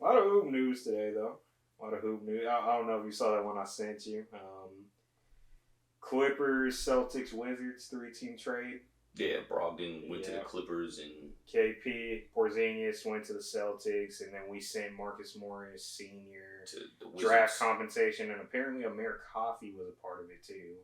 A lot of hoop news today, though. A lot of hoop news. I don't know if you saw that one I sent you. Clippers, Celtics, Wizards, three-team trade. Yeah, Brogdon went to the Clippers and KP, Porzingis went to the Celtics, and then we sent Marcus Morris Sr. to the Wizards. Draft compensation, and apparently Amir Coffey was a part of it too.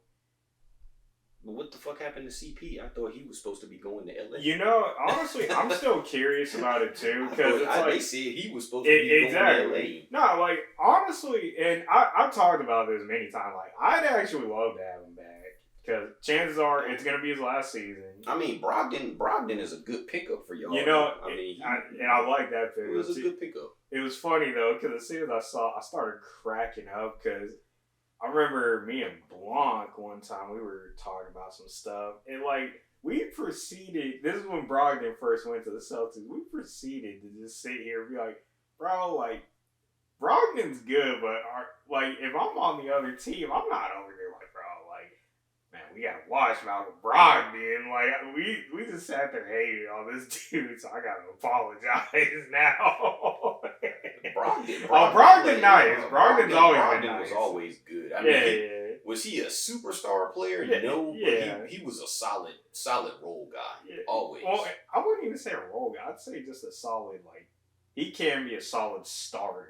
But what the fuck happened to CP? I thought he was supposed to be going to LA. You know, honestly, I'm still curious about it too because it's like they said he was supposed to be going to LA. No, like honestly, and I've talked about this many times. Like I'd actually love to have him back because chances are it's gonna be his last season. I mean, Brogdon is a good pickup for y'all. You know, I like that pick. It was a good pickup. It was funny though because as soon as I started cracking up because I remember me and Blanc one time we were talking about some stuff and like we proceeded. This is when Brogdon first went to the Celtics. We proceeded to just sit here and be like, bro, like Brogdon's good, but like if I'm on the other team, I'm not over there like, bro, like man, we gotta watch Malcolm Brogdon. Like we just sat there hating on this dude, so I gotta apologize now. Brogdon nice. Brogdon's always been nice. Was always good. I mean, was he a superstar player? No, but he was a solid role guy. Yeah. Always. Well, I wouldn't even say a role guy. I'd say just a solid, like, he can be a solid starter.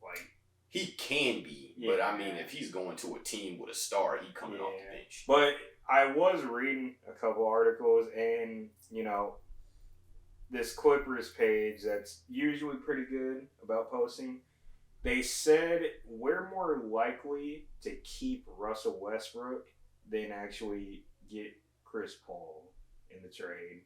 Like, he can be, but I mean, if he's going to a team with a star, he coming off the bench. But I was reading a couple articles, and, you know, this Clippers page that's usually pretty good about posting, they said we're more likely to keep Russell Westbrook than actually get Chris Paul in the trade.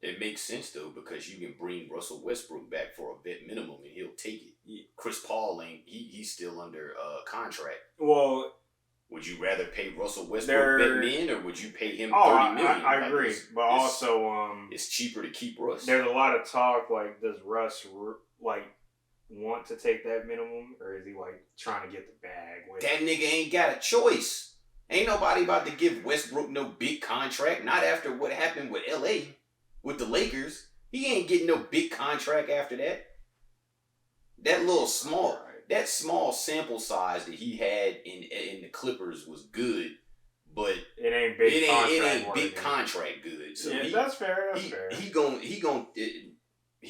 It makes sense though because you can bring Russell Westbrook back for a vet minimum and he'll take it. Yeah. Chris Paul ain't he's still under contract. Well, would you rather pay Russell Westbrook vet min or would you pay him $30 million? I agree, but also it's cheaper to keep Russ. There's a lot of talk like does Russ like want to take that minimum or is he like trying to get the bag? That nigga ain't got a choice. Ain't nobody about to give Westbrook no big contract. Not after what happened with LA with the Lakers. He ain't getting no big contract after that. That small sample size that he had in the Clippers was good, but it ain't big contract good. So that's fair. That's fair. He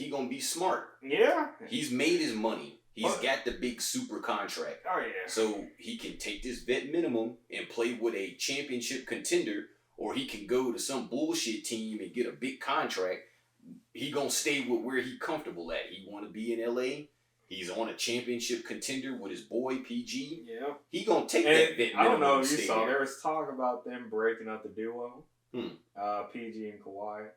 gonna be smart. Yeah. He's made his money. He's got the big super contract. Oh yeah. So he can take this vet minimum and play with a championship contender, or he can go to some bullshit team and get a big contract. He gonna stay with where he comfortable at. He want to be in LA. He's on a championship contender with his boy PG. Yeah. He gonna take that vet minimum. I don't know if you saw. There was talk about them breaking up the duo. PG and Kawhi.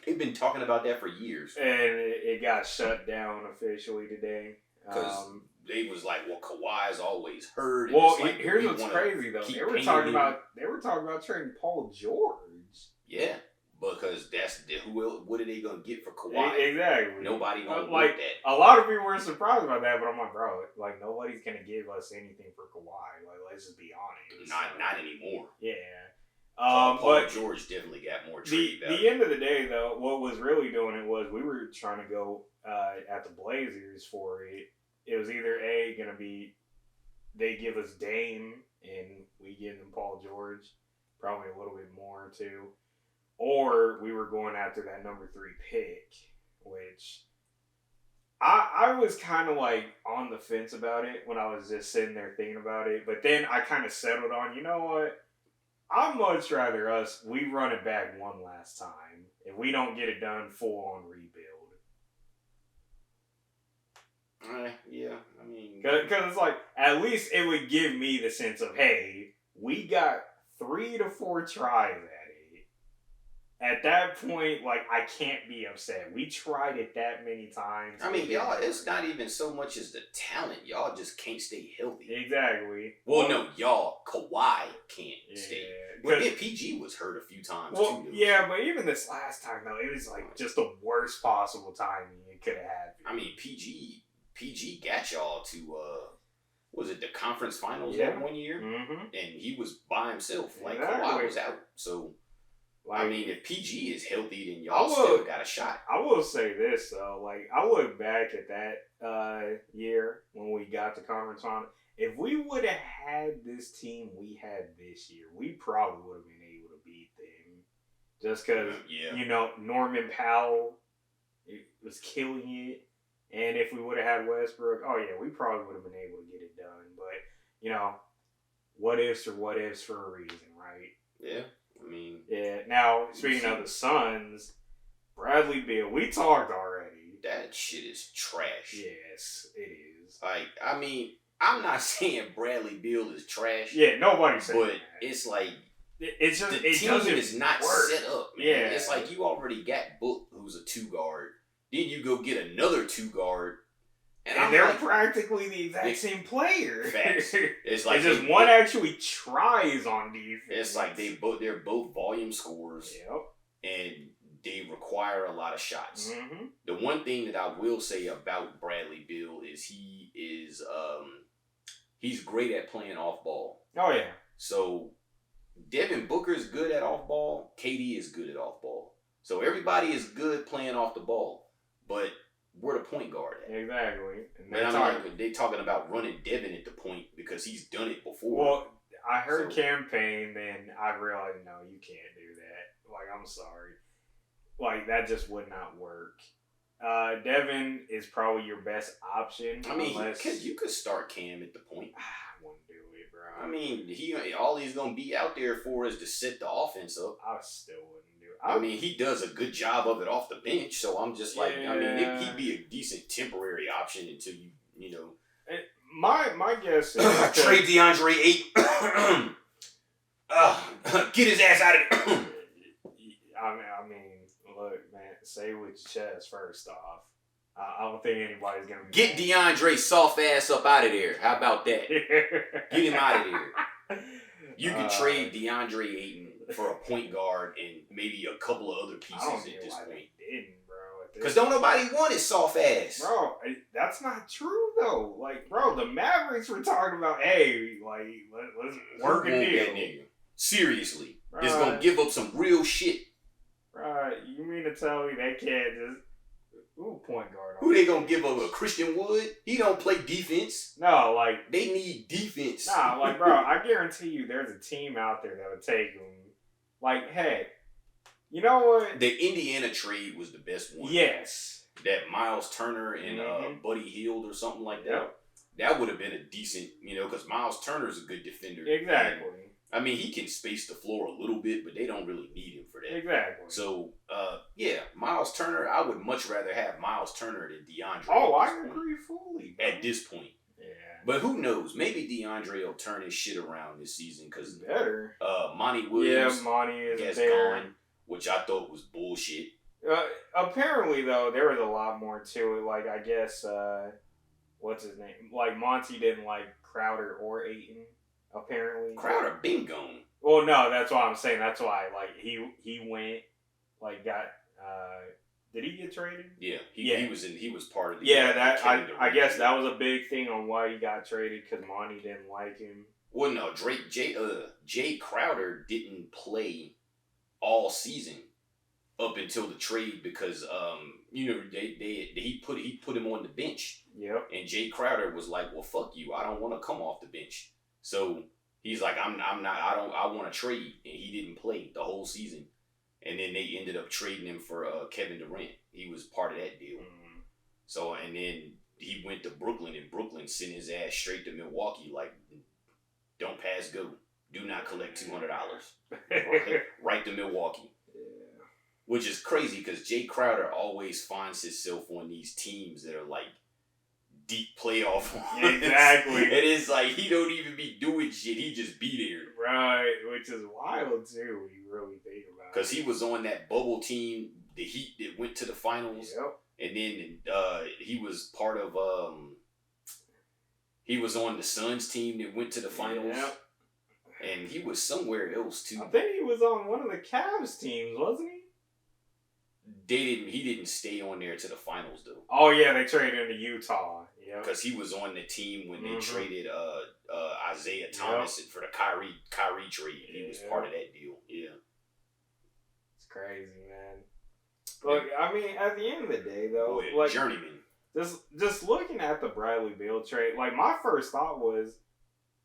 They've been talking about that for years. And it got shut down officially today. Because they was like, well, Kawhi's always hurt. Well, like, here's what's crazy though. They were talking about trading Paul George. Yeah, because that's what are they gonna get for Kawhi? Exactly. Nobody gonna like that. A lot of people were surprised about that, but I'm like, bro, like nobody's gonna give us anything for Kawhi. Like, let's just be honest. Not anymore. Yeah. Paul George definitely got more trade value. The end of the day, though, what was really doing it was we were trying to go at the Blazers for it. It was either going to be they give us Dame and we give them Paul George, probably a little bit more too, or we were going after that number 3 pick, which I was kind of like on the fence about it when I was just sitting there thinking about it. But then I kind of settled on, you know what? I'd much rather we run it back one last time if we don't get it done full on rebuild. Yeah, I mean... Because it's like, at least it would give me the sense of, hey, we got 3 to 4 tries at it. At that point, like, I can't be upset. We tried it that many times. I mean, y'all, it's not even so much as the talent. Y'all just can't stay healthy. Exactly. Well, no, y'all, Kawhi can't stay. But then PG was hurt a few times, too. Yeah, but even this last time, though, it was, like, just the worst possible timing it could have had. I mean, PG got y'all to, was it the conference finals that one year? Mm-hmm. And he was by himself. Like, Kawhi was out, so... Like, I mean, if PG is healthy, then y'all still got a shot. I will say this though, like I look back at that year when we got the conference final. If we would have had this team we had this year, we probably would have been able to beat them. Just because, Norman Powell was killing it. And if we would have had Westbrook, we probably would have been able to get it done. But, what ifs are what ifs for a reason, right? Yeah, I mean. Yeah, now, speaking of the Suns, Bradley Beal, we talked already. That shit is trash. Yes, it is. Like, I mean, I'm not saying Bradley Beal is trash. Yeah, nobody's saying that. But it's like, it's just, the team is not work. set up, man. Yeah. It's like you already got Book, who's a 2-guard. Then you go get another 2-guard. And they're like, practically the exact same player. Facts. It's like it's just one actually tries on defense. It's like they're both volume scorers. Yep. And they require a lot of shots. Mm-hmm. The one thing that I will say about Bradley Beal is he's great at playing off ball. Oh yeah. So Devin Booker is good at off ball. KD is good at off ball. So everybody is good playing off the ball. But where the point guard at? Exactly. And they talking about running Devin at the point because he's done it before. Well, I heard campaign, then I realized, no, you can't do that. Like, I'm sorry. Like, that just would not work. Devin is probably your best option. I mean, you could start Cam at the point. I wouldn't do it, bro. I mean, all he's going to be out there for is to set the offense up. I still wouldn't do it. I mean, he does a good job of it off the bench, so I'm just like, I mean, he'd be a decent temporary option until you know. My guess is trade DeAndre Ayton. Get his ass out of there. I mean, look, man, say it with your chest first off. I don't think anybody's gonna get DeAndre soft ass up out of there. How about that? Get him out of there. You could trade DeAndre Ayton for a point guard and maybe a couple of other pieces at this point. Didn't, bro. Because don't nobody want his soft ass. Bro, that's not true, though. Like, bro, the Mavericks were talking about, hey, like, let's work a deal. Seriously. Just gonna give up some real shit. Bro, you mean to tell me they can't just... point guard. Who they gonna give up? A Christian Wood? He don't play defense. No, like... They need defense. Nah, like, bro, I guarantee you there's a team out there that would take him. Like, hey, you know what? The Indiana trade was the best one. Yes. That Miles Turner and Buddy Hield or something like that. Yep. That would have been a decent, because Miles Turner's a good defender. Exactly. And, I mean, he can space the floor a little bit, but they don't really need him for that. Exactly. So, Miles Turner, I would much rather have Miles Turner than DeAndre. Oh, I agree fully. Bro. At this point. But who knows? Maybe DeAndre will turn his shit around this season because better. Monty Williams, Monty is there. Gone, which I thought was bullshit. Apparently, though, there was a lot more to it. Like, I guess, what's his name? Like, Monty didn't like Crowder or Ayton. Apparently, Crowder been gone. Well, no, that's why I'm saying. That's why, like, he went, like, got. Did he get traded? Yeah, he was part of the. Yeah, I guess that was a big thing on why he got traded because Monty didn't like him. Well, no, Jay Crowder didn't play all season up until the trade because he put him on the bench. Yep. And Jay Crowder was like, "Well, fuck you, I don't want to come off the bench." So he's like, I want to trade, and he didn't play the whole season. And then they ended up trading him for Kevin Durant. He was part of that deal. Mm-hmm. So, and then he went to Brooklyn, and Brooklyn sent his ass straight to Milwaukee. Like, don't pass go. Do not collect $200. Right to Milwaukee. Yeah. Which is crazy because Jay Crowder always finds himself on these teams that are like deep playoff ones. Exactly. And it's like he don't even be doing shit. He just be there. Right. Which is wild too when you really think about it. Because he was on that bubble team, the Heat that went to the finals. Yep. And then he was part of he was on the Suns team that went to the finals. Yep. And he was somewhere else too. I think he was on one of the Cavs teams, wasn't he? He didn't stay on there to the finals though. Oh yeah, they traded him to Utah. Yeah. Because he was on the team when they traded Isaiah Thomas for the Kyrie trade. He was part of that deal. Yeah. crazy, man. But I mean, at the end of the day, though, Boy, like journeyman. just looking at the Bradley Beal trade, like my first thought was,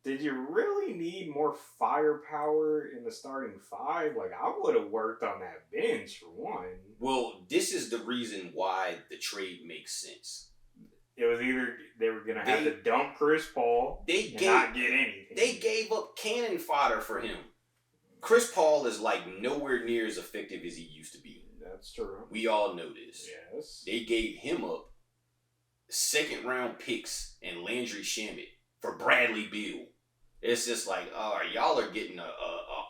did you really need more firepower in the starting five? Like I would have worked on that bench for one. Well, this is the reason why the trade makes sense. It was either they were gonna have to dump Chris Paul and not get anything. They gave up cannon fodder for him. Chris Paul is like nowhere near as effective as he used to be. That's true. We all know this. Yes. They gave him up second round picks and Landry Shamet for Bradley Beal. It's just like, y'all are getting a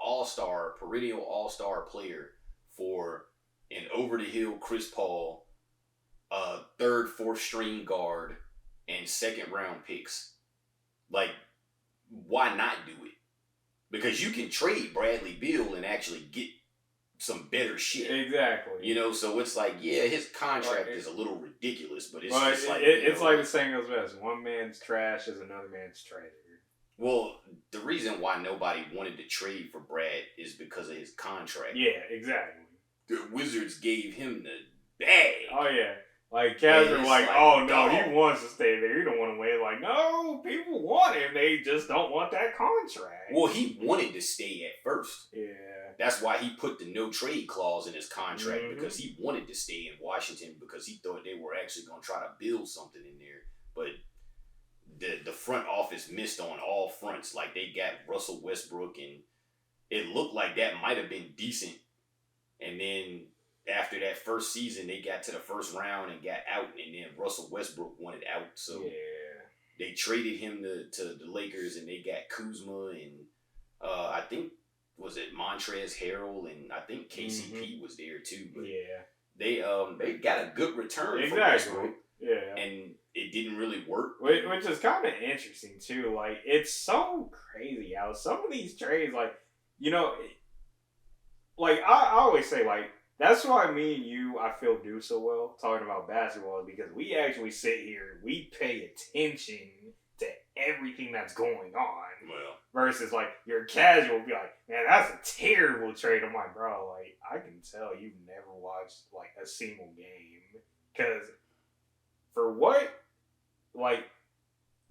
all-star, perennial all-star player for an over-the-hill Chris Paul, third, fourth string guard, and second round picks. Like, why not do it? Because you can trade Bradley Beal and actually get some better shit. Exactly. You know, so it's like, yeah, his contract is a little ridiculous, but it's just like... It's like the saying goes best, one man's trash is another man's treasure. Well, the reason why nobody wanted to trade for Brad is because of his contract. Yeah, exactly. The Wizards gave him the bag. Oh, yeah. Like, Cavs are like, oh, no, he wants to stay there. He don't want to win. Like, no, people want him. They just don't want that contract. Well, he wanted to stay at first. Yeah. That's why he put the no trade clause in his contract, because he wanted to stay in Washington because he thought they were actually going to try to build something in there. But the front office missed on all fronts. Like, they got Russell Westbrook, and it looked like that might have been decent. And then after that first season, they got to the first round and got out, and then Russell Westbrook wanted out. So they traded him to the Lakers, and they got Kuzma and I think, was it Montrezl Harrell, and I think KCP was there too. But they got a good return for Westbrook. Yeah. And it didn't really work. Which is kind of interesting too. Like, it's so crazy how some of these trades, like, you know, like I always say, like, that's why me and you, I feel, do so well talking about basketball, because we actually sit here, we pay attention to everything that's going on. Well, versus like your casual be like, man, that's a terrible trade. I'm like, bro, like I can tell you've never watched like a single game, because for what, like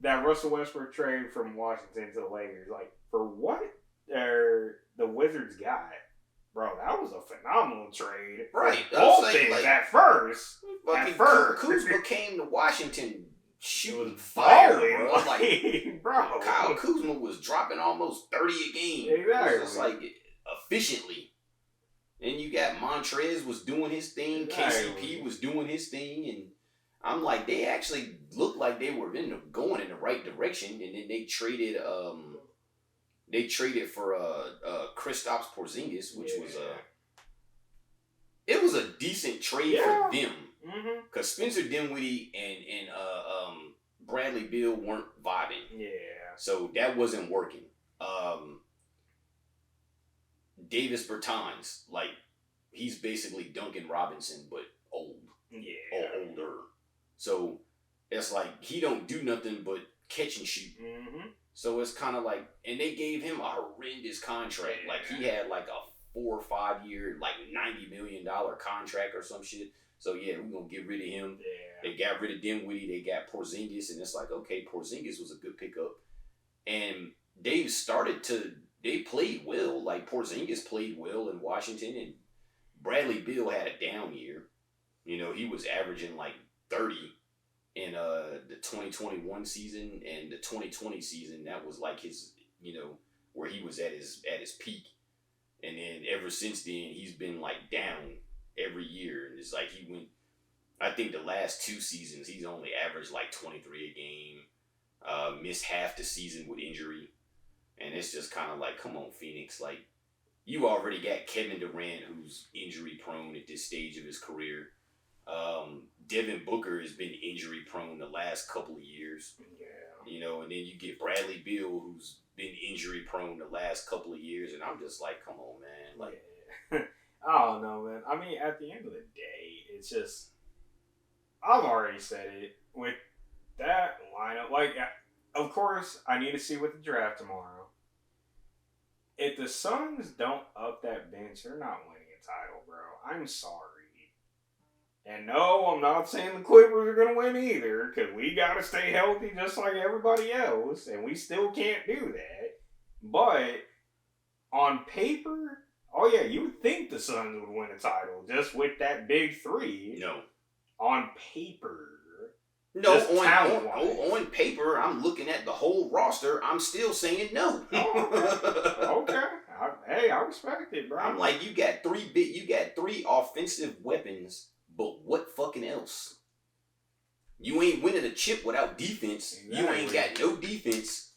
that Russell Westbrook trade from Washington to the Lakers, like for what the Wizards got. Bro, that was a phenomenal trade. Right. Both things at first. Kuzma came to Washington shooting fire, bro. Like, bro. Kyle Kuzma was dropping almost 30 a game. Exactly. It was just like efficiently. And you got Montrez was doing his thing. Exactly. KCP was doing his thing. And I'm like, they actually looked like they were going in the right direction. And then they traded for Kristaps Porzingis, which was it was a decent trade for them, because Spencer Dinwiddie and Bradley Beal weren't vibing. Yeah. So that wasn't working. Davis Bertans, like, he's basically Duncan Robinson, but old. Yeah. Or older. So it's like he don't do nothing but catch and shoot. So it's kind of like, and they gave him a horrendous contract. Like, he had like a 4 or 5 year, like $90 million contract or some shit. So yeah, we're going to get rid of him. Yeah. They got rid of Dinwiddie. They got Porzingis. And it's like, okay, Porzingis was a good pickup. And they played well. Like, Porzingis played well in Washington. And Bradley Beal had a down year. You know, he was averaging like 30 in the 2021 season, and the 2020 season, that was like his, you know, where he was at his peak. And then ever since then, he's been like down every year. And it's like he went, I think the last 2 seasons, he's only averaged like 23 a game, missed half the season with injury. And it's just kind of like, come on, Phoenix. Like, you already got Kevin Durant, who's injury prone at this stage of his career. Devin Booker has been injury prone the last couple of years. Yeah. You know, and then you get Bradley Beal, who's been injury prone the last couple of years, and I'm just like, come on, man. Like, I don't know, man. I mean, at the end of the day, it's just, I've already said it with that lineup. Like, of course, I need to see what the draft tomorrow. If the Suns don't up that bench, they're not winning a title, bro. I'm sorry. And no, I'm not saying the Clippers are going to win either, because we got to stay healthy just like everybody else, and we still can't do that. But on paper, oh yeah, you would think the Suns would win a title just with that big three. No. On paper. No, on paper, I'm looking at the whole roster. I'm still saying no. Okay. I respect it, bro. I'm like, you got three offensive weapons, but what fucking else? You ain't winning a chip without defense. Exactly. You ain't got no defense.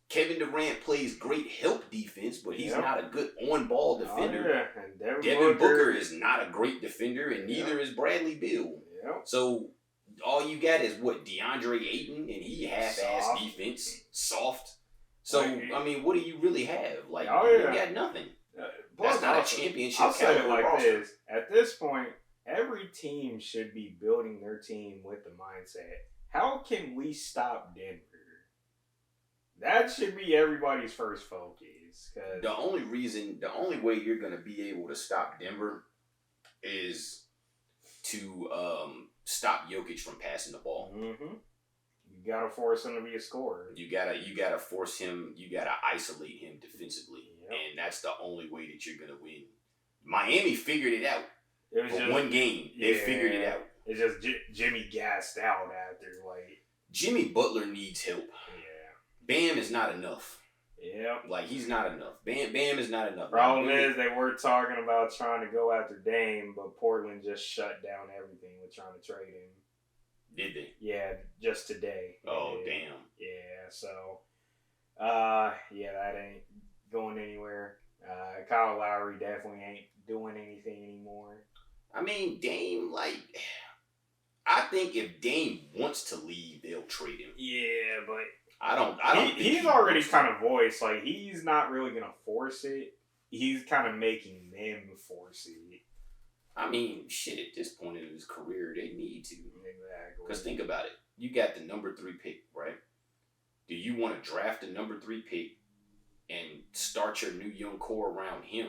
Kevin Durant plays great help defense, but he's not a good on-ball defender. Oh, yeah. And Devin Booker is not a great defender, and neither is Bradley Beal. Yep. So all you got is what, DeAndre Ayton, and he half-ass defense, soft. So I mean, what do you really have? Like, you got nothing. That's not a championship. I'll say it like this: at this point, every team should be building their team with the mindset: how can we stop Denver? That should be everybody's first focus. The only way you're going to be able to stop Denver is to stop Jokic from passing the ball. Mm-hmm. You got to force him to be a scorer. You gotta force him. You gotta isolate him defensively, and that's the only way that you're going to win. Miami figured it out. It was one game. They figured it out. It's just Jimmy gassed out after Jimmy Butler needs help. Bam is not enough. Yeah. Like, he's not enough. Bam is not enough. Problem is, they were talking about trying to go after Dame, but Portland just shut down everything with trying to trade him. Did they? Yeah, just today. Oh, damn. Yeah, so, that ain't going anywhere. Kyle Lowry definitely ain't doing anything anymore. I mean, Dame, I think if Dame wants to leave, they'll trade him. Yeah, but I don't. He's already kind of voiced he's not really gonna force it. He's kind of making them force it. I mean, shit. At this point in his career, they need to. Exactly. Because think about it. You got the number 3 pick, right? Do you want to draft the number 3 pick and start your new young core around him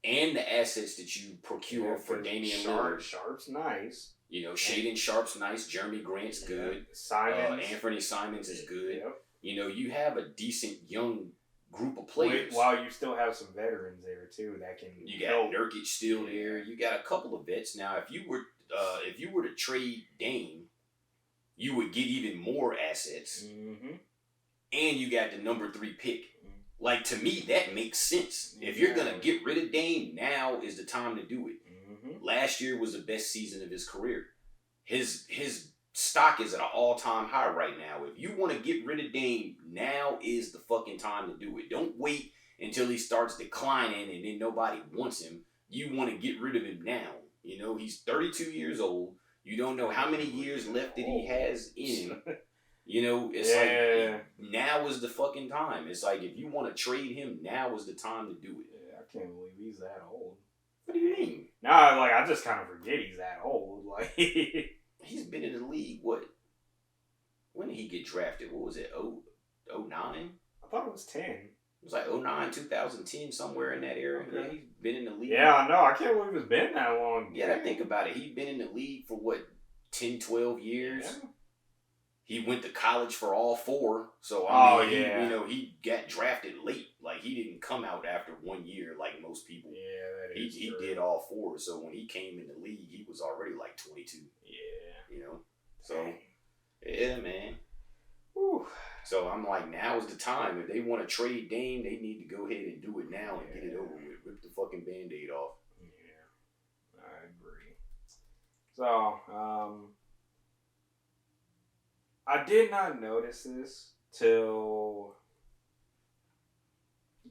and the assets that you procure for Damian Lillard? Sharp's nice. Shaedon Sharp's nice. Jeremy Grant's good. Anthony Simons is good. Yep. You have a decent young group of players. While you still have some veterans there too that can. You got Nurkic still there. You got a couple of vets now. If you were to trade Dame, you would get even more assets. Mm-hmm. And you got the number 3 pick. Like, to me, that makes sense. If you're gonna get rid of Dame, now is the time to do it. Mm-hmm. Last year was the best season of his career. His stock is at an all-time high right now. If you want to get rid of Dame, now is the fucking time to do it. Don't wait until he starts declining and then nobody wants him. You want to get rid of him now. He's 32 years old. You don't know how many years left that he has in him. It's like, now is the fucking time. It's like, if you want to trade him, now is the time to do it. Yeah, I can't believe he's that old. What do you mean? Nah, I just kind of forget he's that old. He's been in the league, what? When did he get drafted? What was it, 09? I thought it was 10. It was like 09, 2010, somewhere in that era. Okay. Yeah, he's been in the league. Yeah, I know. I can't believe it's been that long. Yeah, think about it. He's been in the league for, 10, 12 years? Yeah. He went to college for all 4. So, he got drafted late. Like, he didn't come out after 1 year like most people. Yeah, that is He did all 4. So, when he came in the league, he was already like 22. Yeah. So, yeah, man. Whew. So, I'm like, now is the time. If they want to trade Dame, they need to go ahead and do it now and get it over with. Rip the fucking Band-Aid off. Yeah. I agree. So, I did not notice this till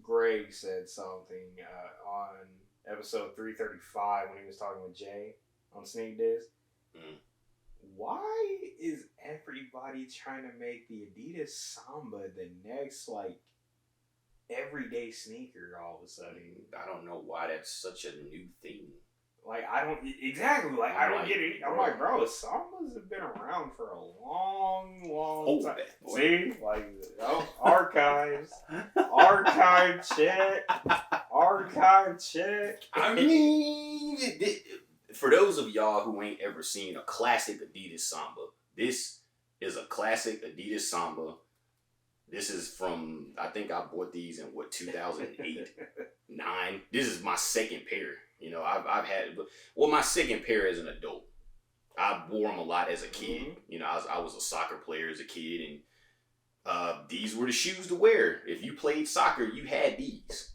Greg said something on episode 335 when he was talking with Jay on Sneak Diz. Mm. Why is everybody trying to make the Adidas Samba the next, everyday sneaker all of a sudden? I don't know why that's such a new thing. I don't get it. I'm like, bro, Sambas have been around for a long time. See? Archives. Archive check. I mean, For those of y'all who ain't ever seen a classic Adidas Samba, this is a classic Adidas Samba. This is from, I think I bought these in 2008, 9. This is my second pair. You know, I've had, my second pair as an adult. I wore them a lot as a kid. Mm-hmm. You know, I was a soccer player as a kid, and these were the shoes to wear. If you played soccer, you had these.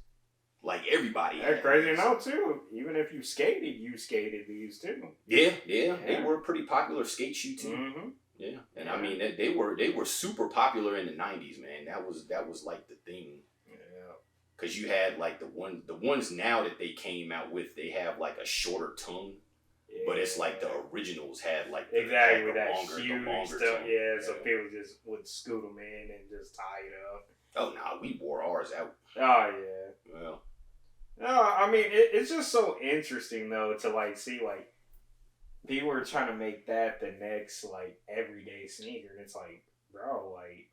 Like everybody. That's crazy now too. Even if you skated these too. Yeah. They were a pretty popular skate shoe too. Mm-hmm. Yeah, and I mean they were super popular in the 90s, man. That was like the thing. Yeah. Cause you had like the ones now that they came out with, they have like a shorter tongue. Yeah. But it's like the originals had like exactly that longer stuff. Tongue. Yeah, so people just would scoot them in and just tie it up. Oh no, we wore ours out. Oh yeah. Well. No, I mean it's just so interesting though to like see like people are trying to make that the next like everyday sneaker. And it's like, bro, like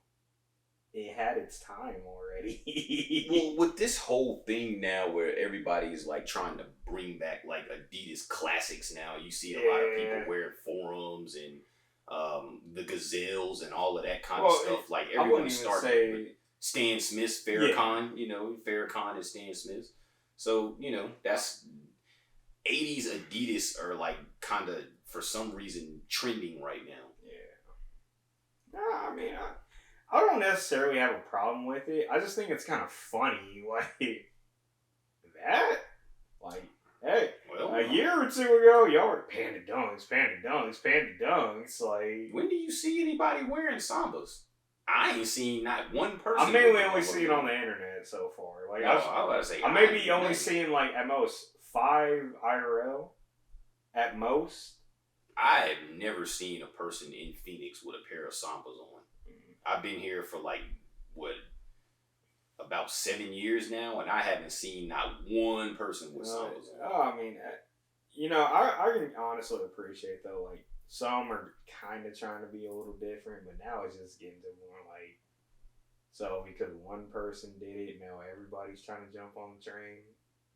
it had its time already. Well, with this whole thing now where everybody's like trying to bring back like Adidas classics now, you see a lot of people wearing Forums and the Gazelles and all of that kind of stuff. Like everyone started with Stan Smith's Farrakhan, you know, Farrakhan and Stan Smith. So, you know, that's 80s Adidas are like kind of for some reason trending right now. Yeah. No, I mean, I don't necessarily have a problem with it. I just think it's kind of funny, like that. Like, hey, a year or two ago, y'all were panda dunks. Like, when do you see anybody wearing Sambas? I ain't seen not one person. I mainly only see it on the internet so far. Like, I was about to say, I maybe only seen like at most 5 IRL. At most. I have never seen a person in Phoenix with a pair of Sambas on. Mm-hmm. I've been here for like, about 7 years now, and I haven't seen not one person with Sambas on. Oh, I mean, you know, I can honestly appreciate though, like, some are kind of trying to be a little different, but now it's just getting to more like, so because one person did it, now everybody's trying to jump on the train.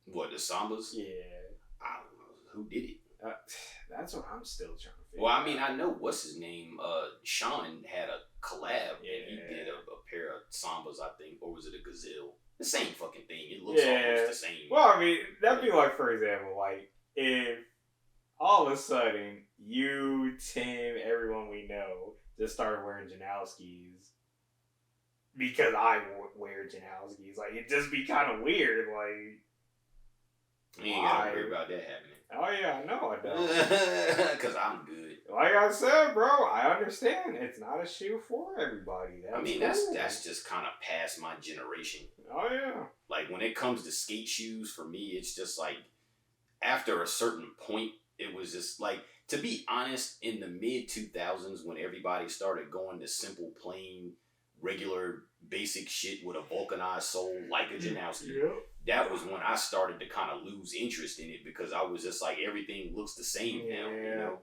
What, the Sambas? Yeah. I don't know. Who did it? That's what I'm still trying to figure out. Well, I mean, I know what's his name. Sean had a collab, and he did a pair of Sambas, I think, or was it a Gazelle? The same fucking thing. It looks almost the same. Well, I mean, that'd be like, for example, like if all of a sudden you, Tim, everyone we know just started wearing Janowskis because I wear Janowskis. Like, it'd just be kind of weird. Like, you ain't gotta worry about that happening. Oh yeah, I know I don't. Cause I'm good. Like I said, bro, I understand. It's not a shoe for everybody. That's just kind of past my generation. Oh yeah. Like when it comes to skate shoes, for me, it's just like after a certain point, it was just like, to be honest, in the mid 2000s when everybody started going to simple, plain, regular, basic shit with a vulcanized sole like a Janowski. Yep. That was when I started to kind of lose interest in it because I was just like, everything looks the same now, you know?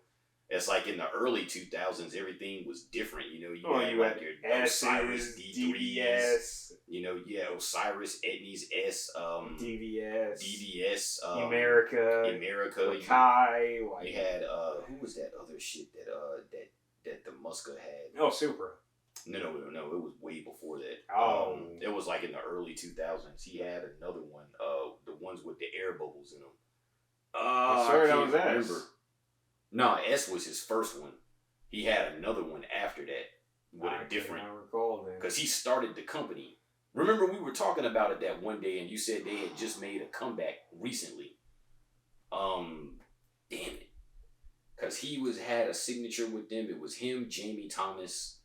It's like in the early 2000s, everything was different, you know? You had your Osiris D3s, you know, Osiris, Etnies S, DVS, America, Kai. You had, who was that other shit that the Muska had? Oh, Supra. No, it was way before that. Oh. It was like in the early 2000s. He had another one, the ones with the air bubbles in them. I can't remember. S. No, S was his first one. He had another one after that with a different. I recall then. Because he started the company. Remember, we were talking about it that one day, and you said they had just made a comeback recently. Damn it. Because he had a signature with them. It was him, Jamie Thomas.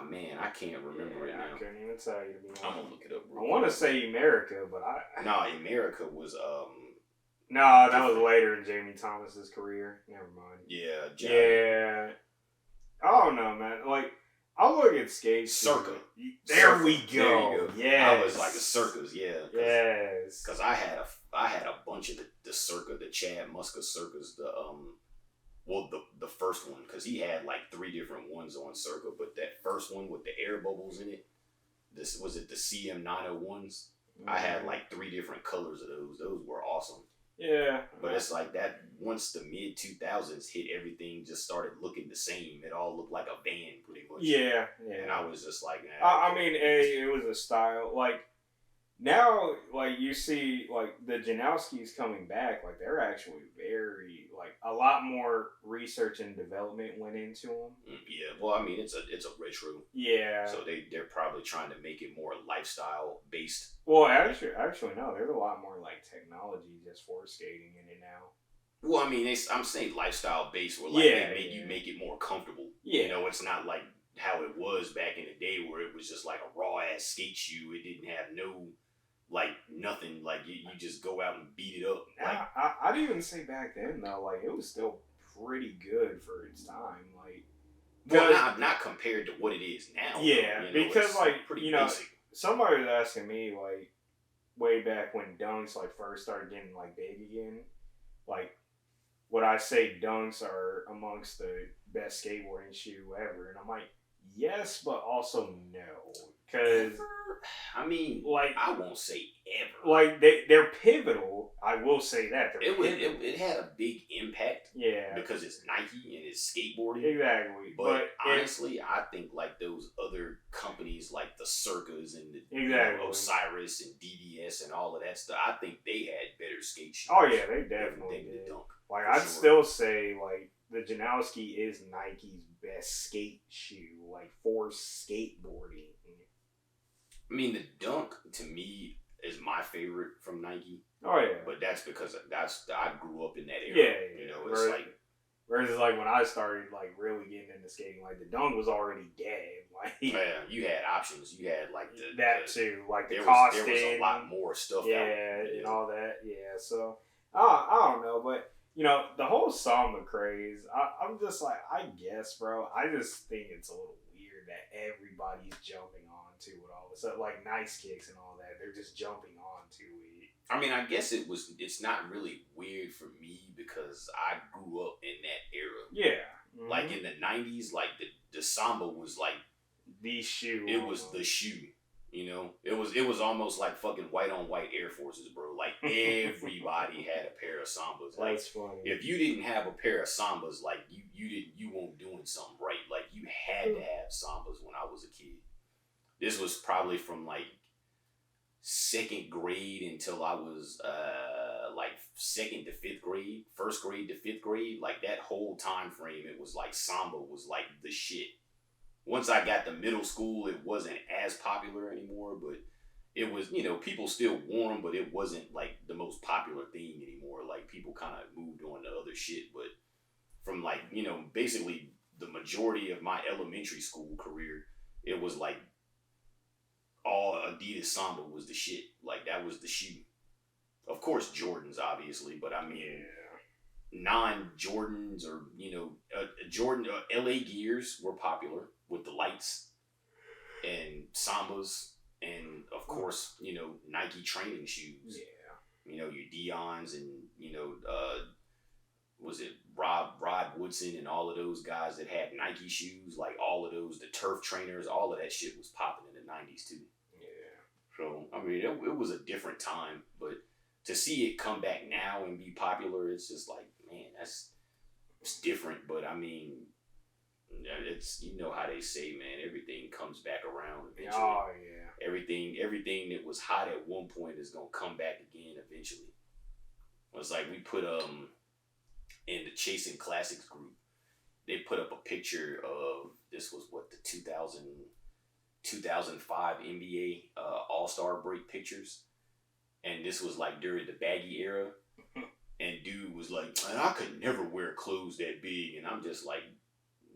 Man, I can't remember it now. I couldn't even tell you, to be honest. I'm gonna look it up. I want to say America, but No, America was No, that was later in Jamie Thomas's career. Never mind. Yeah. Yeah. I don't know, man. Like, I look at skate. Circa. There we go. There you go. Yeah. I was like a Circas, yeah. Yes. Because I had a bunch of the Circa, the Chad Muska Circas, the first one, because he had like 3 different ones on Circa, but that first one with the air bubbles in it, was it the CM901s? I had like 3 different colors of those. Those were awesome. Yeah. But it's like that once the mid 2000s hit, everything just started looking the same. It all looked like a band pretty much. Yeah. And I was just like, nah, I mean, it was a style. Like, now, like, you see, like, the Janowskis coming back, like, they're actually very, like, a lot more research and development went into them. Yeah, well, I mean, it's a retro. Yeah. So they're probably trying to make it more lifestyle based. Well, actually, no. There's a lot more, like, technology just for skating in it now. Well, I mean, I'm saying lifestyle based, where, like, you make it more comfortable. Yeah. You know, it's not like how it was back in the day where it was just like a raw-ass skate shoe. It didn't have no... like nothing, like you just go out and beat it up. Like I'd even say back then though, like it was still pretty good for its time. Like, well, not compared to what it is now. Yeah, you know, because like pretty basic. Somebody was asking me like way back when dunks like first started getting like big again, like would I say dunks are amongst the best skateboarding shoe ever? And I'm like, yes, but also no. Because, I mean, like, I won't say ever. Like, they're pivotal. I will say that. It had a big impact. Yeah. Because it's Nike and it's skateboarding. Exactly. But honestly, I think, like, those other companies, like the Circas and the Osiris and DDS and all of that stuff, I think they had better skate shoes. Oh, yeah, they definitely did. The Dunk, like, I'd still say, like, the Janowski is Nike's best skate shoe, like, for skateboarding. I mean, the Dunk, to me, is my favorite from Nike. Oh, yeah. But that's because I grew up in that era. Yeah. You know, it's Whereas, like, when I started, like, really getting into skating, like, the Dunk was already dead. Like, yeah, you had options. You had, like, too. Like, the costing. There was a lot more stuff out. Yeah, and all that. Yeah, so, I don't know, but... You know, the whole Samba craze, I'm just like, I guess, bro. I just think it's a little weird that everybody's jumping onto it all of a sudden. Like, Nice Kicks and all that. They're just jumping onto it. I mean, I guess it's not really weird for me because I grew up in that era. Yeah. Mm-hmm. Like, in the 90s, like, the Samba was, like... the shoe. It was the shoe. You know, it was almost like fucking white on white Air Forces, bro. Like everybody had a pair of Sambas. Like, that's funny. If you didn't have a pair of Sambas, like you weren't doing something right. Like you had to have Sambas when I was a kid. This was probably from like 2nd grade until I was like 2nd to 5th grade, 1st grade to 5th grade. Like that whole time frame, it was like Samba was like the shit. Once I got to middle school, it wasn't as popular anymore, but it was, you know, people still wore them, but it wasn't like the most popular thing anymore. Like people kind of moved on to other shit. But from like, you know, basically the majority of my elementary school career, it was like all Adidas Samba was the shit. Like that was the shoe. Of course, Jordans, obviously, but I mean, non-Jordans or, you know, Jordan, LA Gears were popular with the lights and Sambas and, of course, you know, Nike training shoes. Yeah. You know, your Dion's and, you know, was it Rod Woodson and all of those guys that had Nike shoes, like all of those, the turf trainers, all of that shit was popping in the 90s too. Yeah. So, I mean, it was a different time, but to see it come back now and be popular, it's just like, man, it's different, but I mean, it's, you know how they say, man, everything comes back around eventually. Oh, yeah. Everything that was hot at one point is going to come back again eventually. It's like we put, in the Chasing Classics group, they put up a picture of, this was what, the 2005 NBA All-Star break pictures. And this was like during the baggy era. And dude was like, man, I could never wear clothes that big. And I'm just like,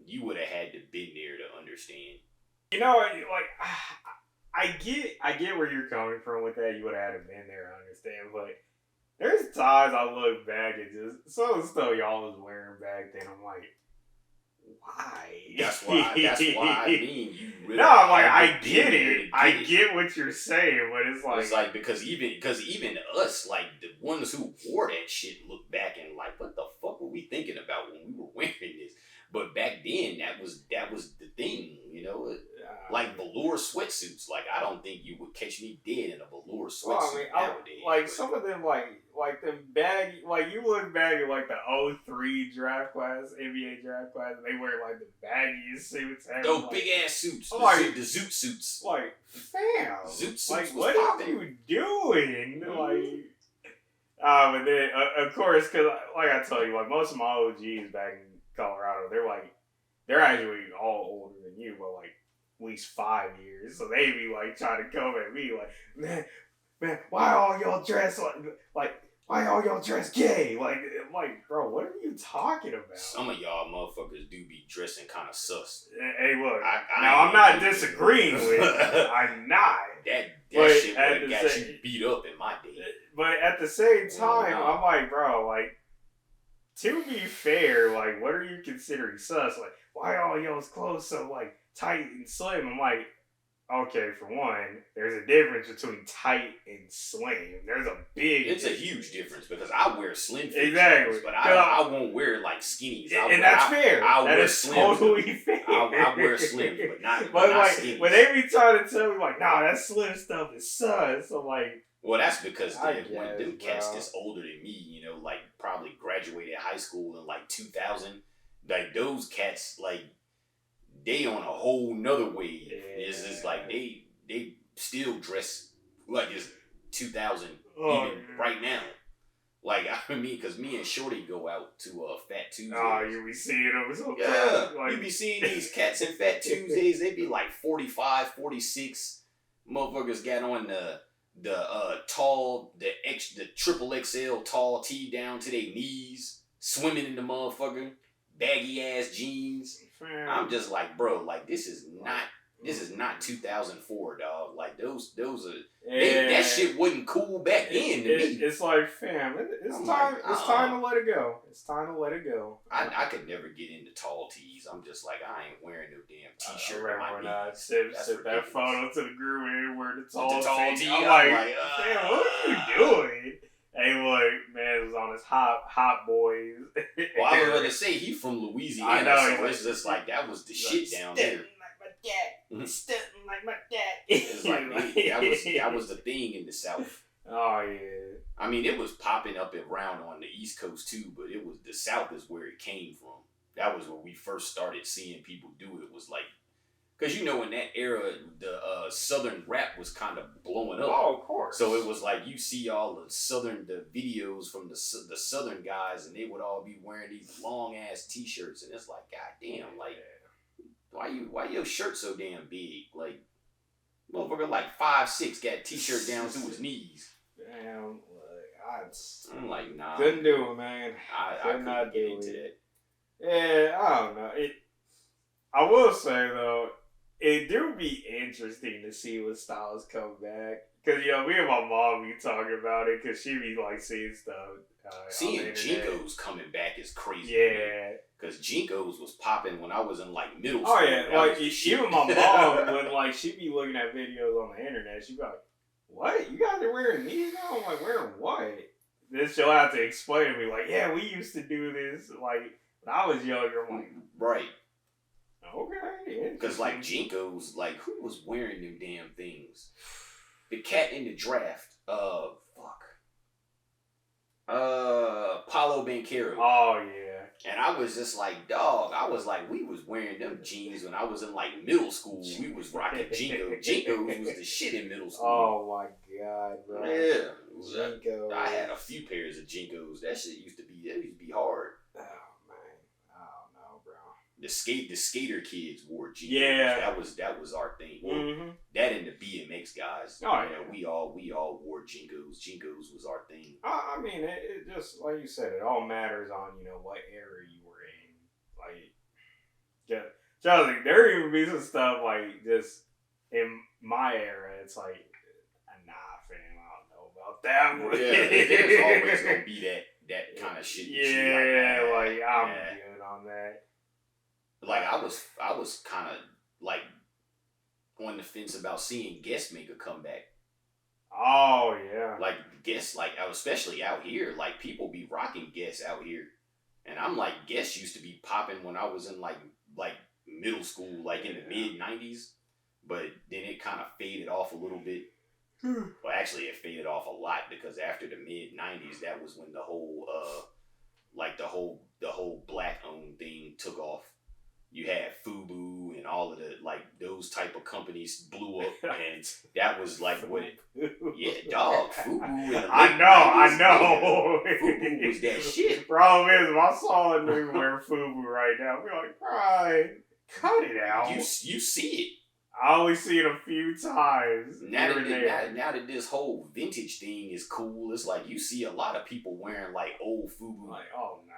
you would have had to been there to understand. You know, like, I get where you're coming from with that. You would have had to been there to understand. But there's times I look back at just some of the stuff y'all was wearing back then. I'm like, why? That's why I mean, you really. No, I'm like, I get it. I get what you're saying, but it's like because even us, like the ones who wore that shit, look back and like, what the fuck were we thinking about when we were wearing this? But back then, that was the thing, you know. Like velour sweatsuits. Like I don't think you would catch me dead in a velour sweatsuit Well, I mean, nowadays. like some of them, like them baggy, like you look back at like the '03 draft class, NBA draft class, and they wear like the baggiest suits ever. Those like, big ass suits, like, the zoot suits. Like, fam, Zoot suits like was what popping. are you doing? Mm-hmm. Like, and then of course, because like I tell you, like most of my OGs back in Colorado, they're actually all older than you, but like at least 5 years. So they be like trying to come at me like, man, why all y'all dress like why all y'all dress gay? Like, bro, what are you talking about? Some of y'all motherfuckers do be dressing kind of sus. Hey, look, now I'm not disagreeing with you. I'm not. That shit would have got you beat up in my day. But at the same time, I'm like, bro, like, to be fair, like, what are you considering sus? Like, why all y'all's clothes so, like, tight and slim? I'm like, okay, for one, there's a difference between tight and slim. There's a big It's a huge difference because I wear slim fit exactly, jeans, but I won't wear like skinnies. That's fair. I that wear is slim. Totally fair. I wear slim, but not like skinnies. when they be trying to tell me like, nah, that slim stuff is sus. I'm like, well, that's because one of them cats bro. that's older than me, you know, like probably graduated high school in like 2000. Like those cats, like they on a whole nother wave. Yeah. It's just like they still dress like it's 2000 even right now. Like I mean, because me and Shorty go out to Fat Tuesdays. Oh, you be seeing them sometimes. Yeah, like, you be seeing these cats in Fat Tuesdays. They be like 45, 46. Motherfuckers got on the tall, the triple XL tall tee down to their knees, swimming in the motherfucker, baggy ass jeans. I'm just like, bro, like this is not 2004, dog. Like those are that shit wasn't cool back then to me. It's like, fam, it's time to let it go. It's time to let it go. I could never get into tall tees. I'm just like, I ain't wearing no damn t-shirt. I remember when I sent that photo to the group and wear the tall tee. I'm like, fam, what are you doing? Hey, look, man, it was on his hot boys. Well, I was going to say, he from Louisiana, I know, so it's just like, that was the shit down there. Stunting like my dad. It's like, that was the thing in the South. Oh, yeah. I mean, it was popping up and around on the East Coast, too, but it was the South is where it came from. That was where we first started seeing people do it. Was like, because, you know, in that era, the Southern rap was kind of blowing up. Oh, of course. So it was like, you see all the videos from the Southern guys, and they would all be wearing these long-ass T-shirts, and it's like, God damn, like, why your shirt so damn big? Like, motherfucker like 5'6" got a T-shirt down to his knees. Damn, I'm like, nah. Couldn't do it, man. I could not get into that. Yeah, I don't know. I will say, though, it do be interesting to see when styles come back. Because, you know, me and my mom be talking about it because she be, like, seeing stuff. Seeing Jinkos coming back is crazy. Yeah. Because Jinkos was popping when I was in, like, middle school. Oh, yeah. Like, even my mom, when, like, she be looking at videos on the internet, she be like, what? You guys are wearing these now? I'm like, wearing what? Then she'll have to explain to me, like, yeah, we used to do this, like, when I was younger. I'm like, right. Okay. Because, like, Jinkos, like, who was wearing them damn things? The cat in the draft. Paulo Banchero. Oh, yeah. And I was just like, dog, we was wearing them jeans when I was in, like, middle school. We was rocking Jinkos. Jinkos was the shit in middle school. Oh, my God, bro. Yeah. Jinkos. I had a few pairs of Jinkos. That shit used to be hard. The skater kids wore Jinkos. Yeah, that was our thing. Mm-hmm. That and the BMX guys. Oh, yeah. We all wore Jinkos. Jinkos was our thing. I mean, it just like you said, it all matters on what era you were in. Like, Charlie, there even be some stuff like just in my era. It's like, nah, fam, I don't know about that one. Yeah, there's always gonna be that kind of shit. Yeah, like I'm good on that. Like I was kind of like on the fence about seeing Guess make a comeback. Oh yeah. Like Guess, like especially out here, like people be rocking Guess out here, and I'm like Guess used to be popping when I was in like middle school, like in the mid '90s. but then it kind of faded off a little bit. Well, actually, it faded off a lot because after the mid '90s, that was when the whole the whole black owned thing took off. You had FUBU and all of the those type of companies blew up, and that was like what it. Yeah, dog, FUBU. I know. FUBU was that shit. Problem is, if I saw a nigga wear FUBU right now, I'd be like, Brian, cut it out. You see it. I only see it a few times. Now that this whole vintage thing is cool, it's like you see a lot of people wearing like old FUBU. Like, oh nah.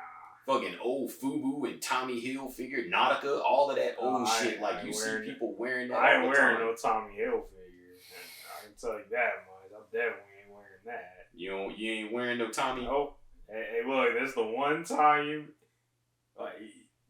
Fucking old FUBU and Tommy Hilfiger, Nautica, all of that old shit. Like you see people wearing that. I ain't wearing no Tommy Hilfiger. I can tell you that much. I definitely ain't wearing that. You ain't wearing no Tommy? Nope. Hey, look, this is the one time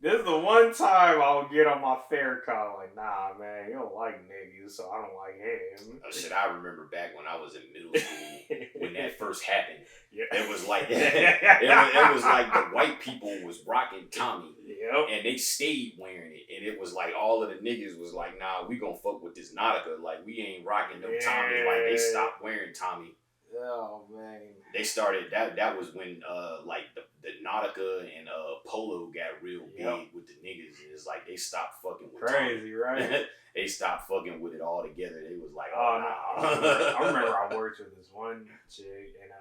this is the one time I'll get on my fair call like, nah, man, you don't like niggas, so I don't like him. Oh, shit, I remember back when I was in middle school when that first happened. Yeah. It was like it was like the white people was rocking Tommy, yep. and they stayed wearing it, and it was like all of the niggas was like, nah, we gonna fuck with this Nautica, like we ain't rocking no Tommy, like they stopped wearing Tommy. Oh man. They started that was when like the Nautica and Polo got real big with the niggas. And it's like they stopped fucking with crazy, Tommy. Right? They stopped fucking with it all together. They was like, oh nah. I remember I worked with this one chick, and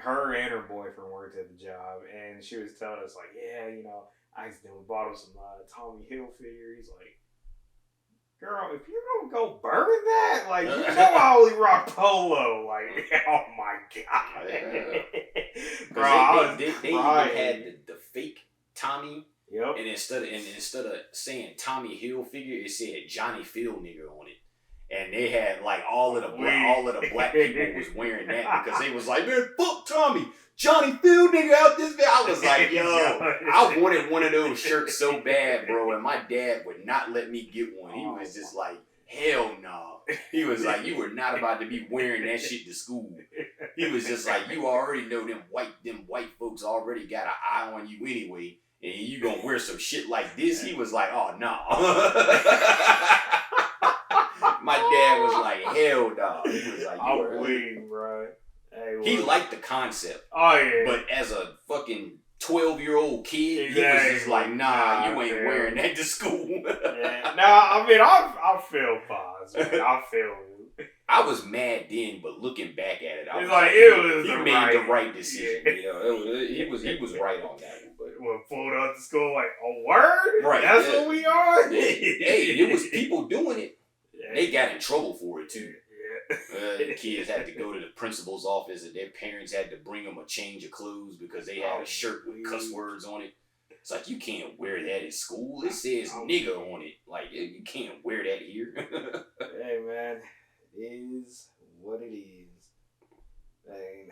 her and her boyfriend worked at the job, and she was telling us like, yeah, you know, I accidentally bought him some Tommy Hilfiger. He's like, girl, if you don't go burn that, like, you know I only rock Polo. Like, oh my God. Yeah. Bro, they even had the fake Tommy. Yep. And instead of saying Tommy Hilfiger, it said Johnny Phil nigga on it. And they had like all of the black people was wearing that because they was like, man, fuck Tommy. Johnny Phil nigga out this bit. I was like, yo, I wanted one of those shirts so bad, bro, and my dad would not let me get one. He was just like, hell no. He was like, you were not about to be wearing that shit to school. He was just like, you already know them white folks already got an eye on you anyway, and you gonna wear some shit like this. He was like, oh no. My dad was like, hell no. He was like, I'm weak, bro. Hey, he liked the concept. Oh, yeah. But as a fucking 12-year-old kid, he was just like, nah, you ain't wearing that to school. Yeah. Nah, I mean, I feel pause, man. I feel it. I was mad then, but looking back at it, I was like, he made the right decision. Yeah. You know, he was right on that one. But when pulled up to school, like, a word? Right. That's what we are? Hey, it was people doing it. Yeah. They got in trouble for it, too. Yeah. The kids had to go to the principal's office, and their parents had to bring them a change of clothes because they had a shirt with cuss words on it. It's like, you can't wear that at school. It says nigga on it. Like, you can't wear that here. Hey, man. It is what it is. Dang.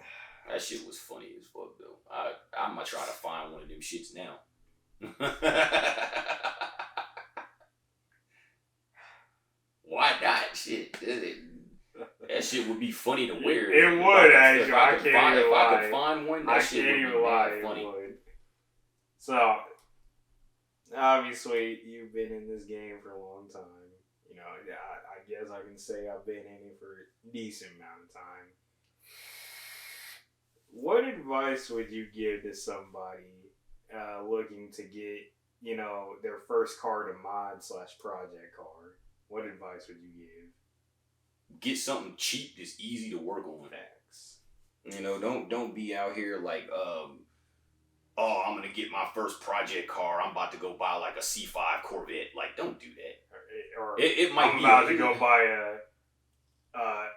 That shit was funny as fuck, though. I'm going to try to find one of them shits now. Why not? Shit. That shit would be funny to wear. It would, actually. If I could find one, that shit would be mad funny. So, obviously, you've been in this game for a long time. You know, I guess I can say I've been in it for a decent amount of time. What advice would you give to somebody looking to get, you know, their first car to mod/project car? What advice would you give? Get something cheap that's easy to work on. Facts. You know, don't be out here like, oh, I'm gonna get my first project car. I'm about to go buy like a C5 Corvette. Like, don't do that. Or it might I'm be about to go buy a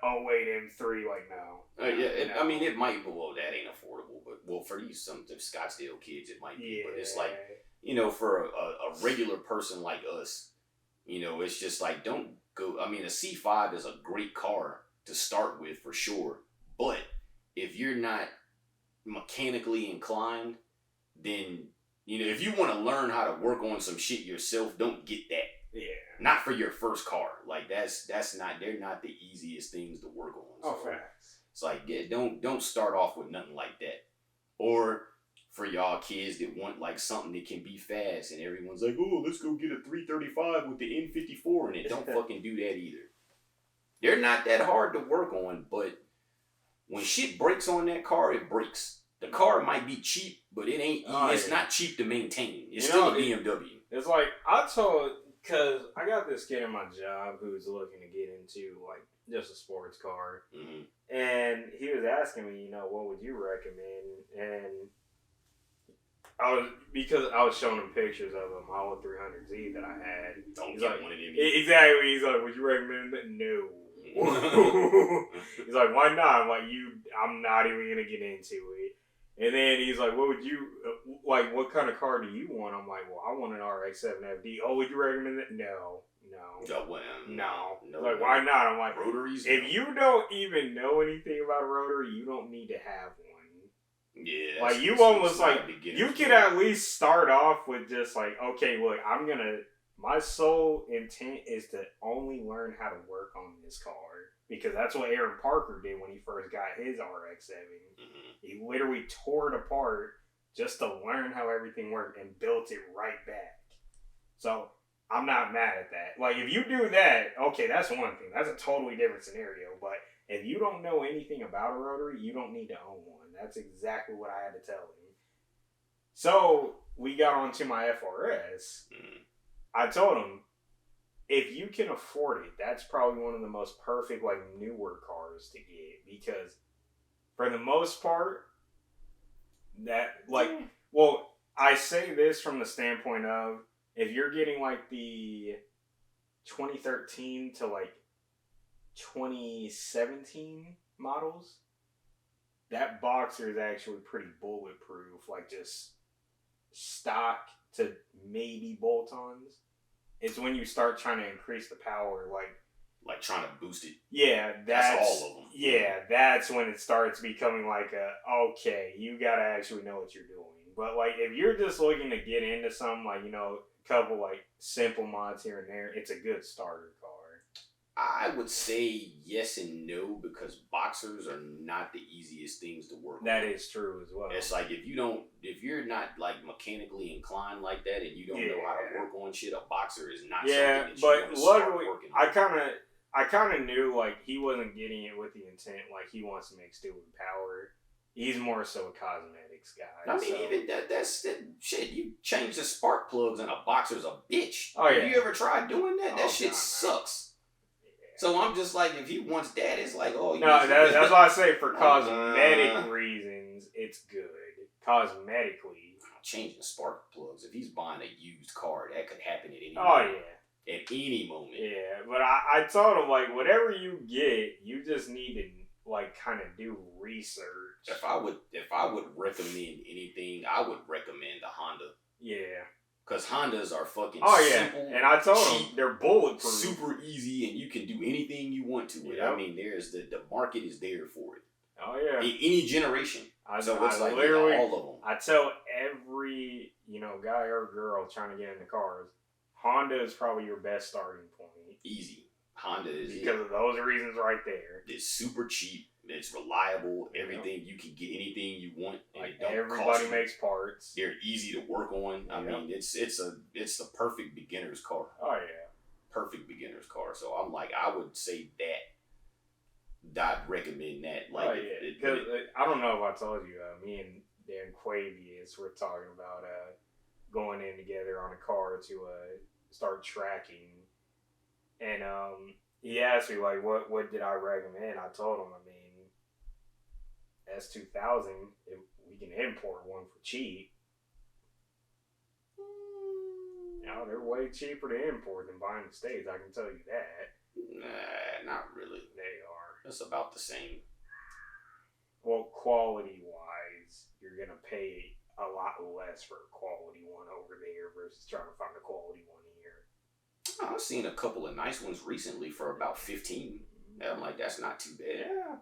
08 M3. Like, no. Yeah, I mean, it might. Well, that ain't affordable. But for these some Scottsdale kids, it might be. But it's like, you know, for a regular person like us, you know, it's just like, don't go. I mean, a C5 is a great car to start with for sure. But if you're not mechanically inclined, then, you know, if you want to learn how to work on some shit yourself, don't get that. Yeah. Not for your first car. Like, that's not, they're not the easiest things to work on. So. Oh, facts. It's like, yeah, don't start off with nothing like that. Or for y'all kids that want like something that can be fast, and everyone's like, oh, let's go get a 335 with the N54 in it. Don't fucking do that either. They're not that hard to work on, but when shit breaks on that car, it breaks. The car might be cheap, but it ain't. It's not cheap to maintain. It's still a BMW. It's like because I got this kid in my job who's looking to get into like just a sports car, and he was asking me, what would you recommend? And because I was showing him pictures of a Model 300Z that I had. Don't get one of them. Exactly. He's like, would you recommend that? No. He's like, why not? I'm like, I'm not even gonna get into it. And then he's like, what kind of car do you want? I'm like, well, I want an RX-7 FD. Oh, would you recommend that? No. Like, why not? I'm like, rotaries. If you don't even know anything about a rotary, you don't need to have one. Yeah. Like, you almost like, you could at least start off with just like, okay, look, my sole intent is to only learn how to work on this car. Because that's what Aaron Parker did when he first got his RX-7. He literally tore it apart just to learn how everything worked and built it right back. So, I'm not mad at that. Like, if you do that, okay, that's one thing. That's a totally different scenario. But if you don't know anything about a rotary, you don't need to own one. That's exactly what I had to tell him. So, we got onto my FRS. I told him, if you can afford it, that's probably one of the most perfect, like, newer cars to get. Because, for the most part, I say this from the standpoint of, if you're getting, like, the 2013 to, like, 2017 models, that Boxer is actually pretty bulletproof. Like, just stock to maybe bolt-ons. It's when you start trying to increase the power, like trying to boost it. Yeah, that's all of them. Yeah, that's when it starts becoming like okay, you gotta actually know what you're doing. But like, if you're just looking to get into something, like, a couple like simple mods here and there, it's a good starter car. I would say yes and no, because Boxers are not the easiest things to work on. That is true as well. It's like, if you're not like mechanically inclined like that, and you don't know how to work on shit, a Boxer is not something that you want to start working on. I kind of knew, like, he wasn't getting it with the intent, like, he wants to make steel with power. He's more so a cosmetics guy. I mean, even that's shit. You change the spark plugs and a Boxer's a bitch. Oh, yeah. Have you ever tried doing that? That shit sucks. So I'm just like, if he wants that, it's like, oh, that's why I say for cosmetic reasons, it's good. Cosmetically. Changing spark plugs. If he's buying a used car, that could happen at any moment. At any moment. Yeah, but I told him, like, whatever you get, you just need to, like, kind of do research. If I would recommend anything, I would recommend a Honda. Yeah. Because Hondas are fucking simple, and I told them they're bulletproof, super easy, and you can do anything you want to it. Yep. I mean, the market is there for it. Oh yeah, any generation. So it's like literally all of them. I tell every guy or girl trying to get into cars, Honda is probably your best starting point. Easy. Honda is because of those reasons right there. It's super cheap. It's reliable. Everything you can get anything you want. And like, everybody makes parts. They're easy to work on. I mean, it's the perfect beginner's car. Oh yeah, perfect beginner's car. So I'm like, I would say that. I'd recommend that. Like, because I don't know if I told you, me and Dan Quavius were talking about going in together on a car to start tracking, and he asked me, like, what did I recommend? I told him, I mean, S2000, we can import one for cheap. They're way cheaper to import than buying in the States, I can tell you that. Nah, not really. They are. It's about the same. Well, quality-wise, you're going to pay a lot less for a quality one over there versus trying to find a quality one here. I've seen a couple of nice ones recently for about $15. I'm like, that's not too bad.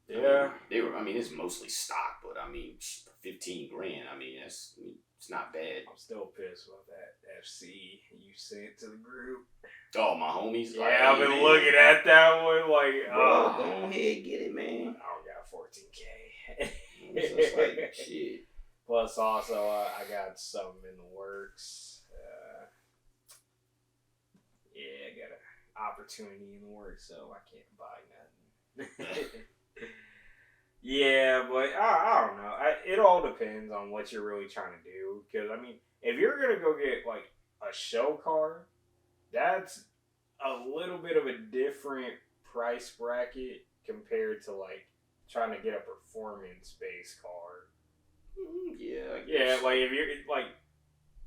Yeah. I mean, it's mostly stock, but I mean, $15,000. I mean, it's not bad. I'm still pissed about that FC you sent to the group. Oh, my homies. Yeah, like, I've been looking at that one like, bro, go ahead, get it, man. I don't got $14,000. It's just like, shit. Plus, also, I got something in the works. Yeah, I got an opportunity in the works, so I can't buy nothing. Yeah, but I don't know. It all depends on what you're really trying to do. Because, I mean, if you're going to go get, like, a show car, that's a little bit of a different price bracket compared to, like, trying to get a performance-based car. Yeah, I guess. Yeah, like, if you're, like,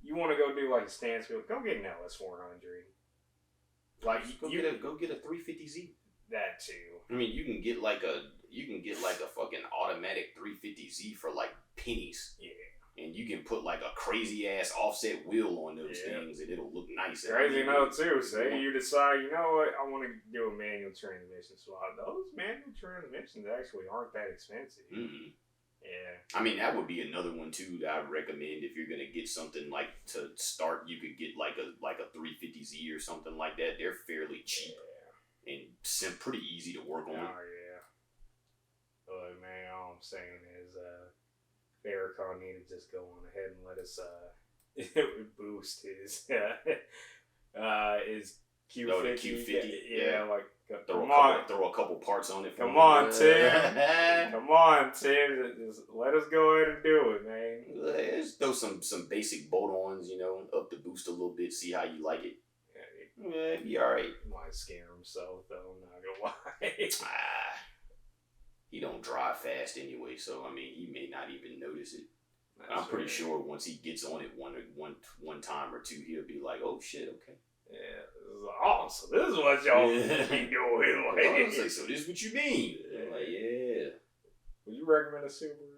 you want to go do, like, Stansfield, go get an LS400. Like, go get a 350Z. That, too. I mean, you can get like a fucking automatic 350Z for like pennies. Yeah. And you can put like a crazy ass offset wheel on those things, and it'll look nice. Crazy note too. Say you decide, you know what, I want to do a manual transmission swap. Those manual transmissions actually aren't that expensive. Mm-hmm. Yeah. I mean, that would be another one too that I'd recommend if you're gonna get something like to start. You could get like a 350Z or something like that. They're fairly cheap and pretty easy to work on. Oh yeah. But man, all I'm saying is, Farrakhan need to just go on ahead and let us boost his Q50. Oh, the Q50. Yeah, like throw a couple parts on it. Come on, Tim. Come on, Tim. Just let us go ahead and do it, man. Let's throw some basic bolt-ons, up the boost a little bit, see how you like it. Yeah, be alright. Might scare himself though, I'm not gonna lie. He don't drive fast anyway, so I mean he may not even notice it. That's I'm pretty sure once he gets on it one time or two, he'll be like, "Oh shit, okay." Yeah, this is awesome. This is what y'all be doing. Like, I was like, so this is what you mean? I'm like, yeah. Would you recommend a Subaru?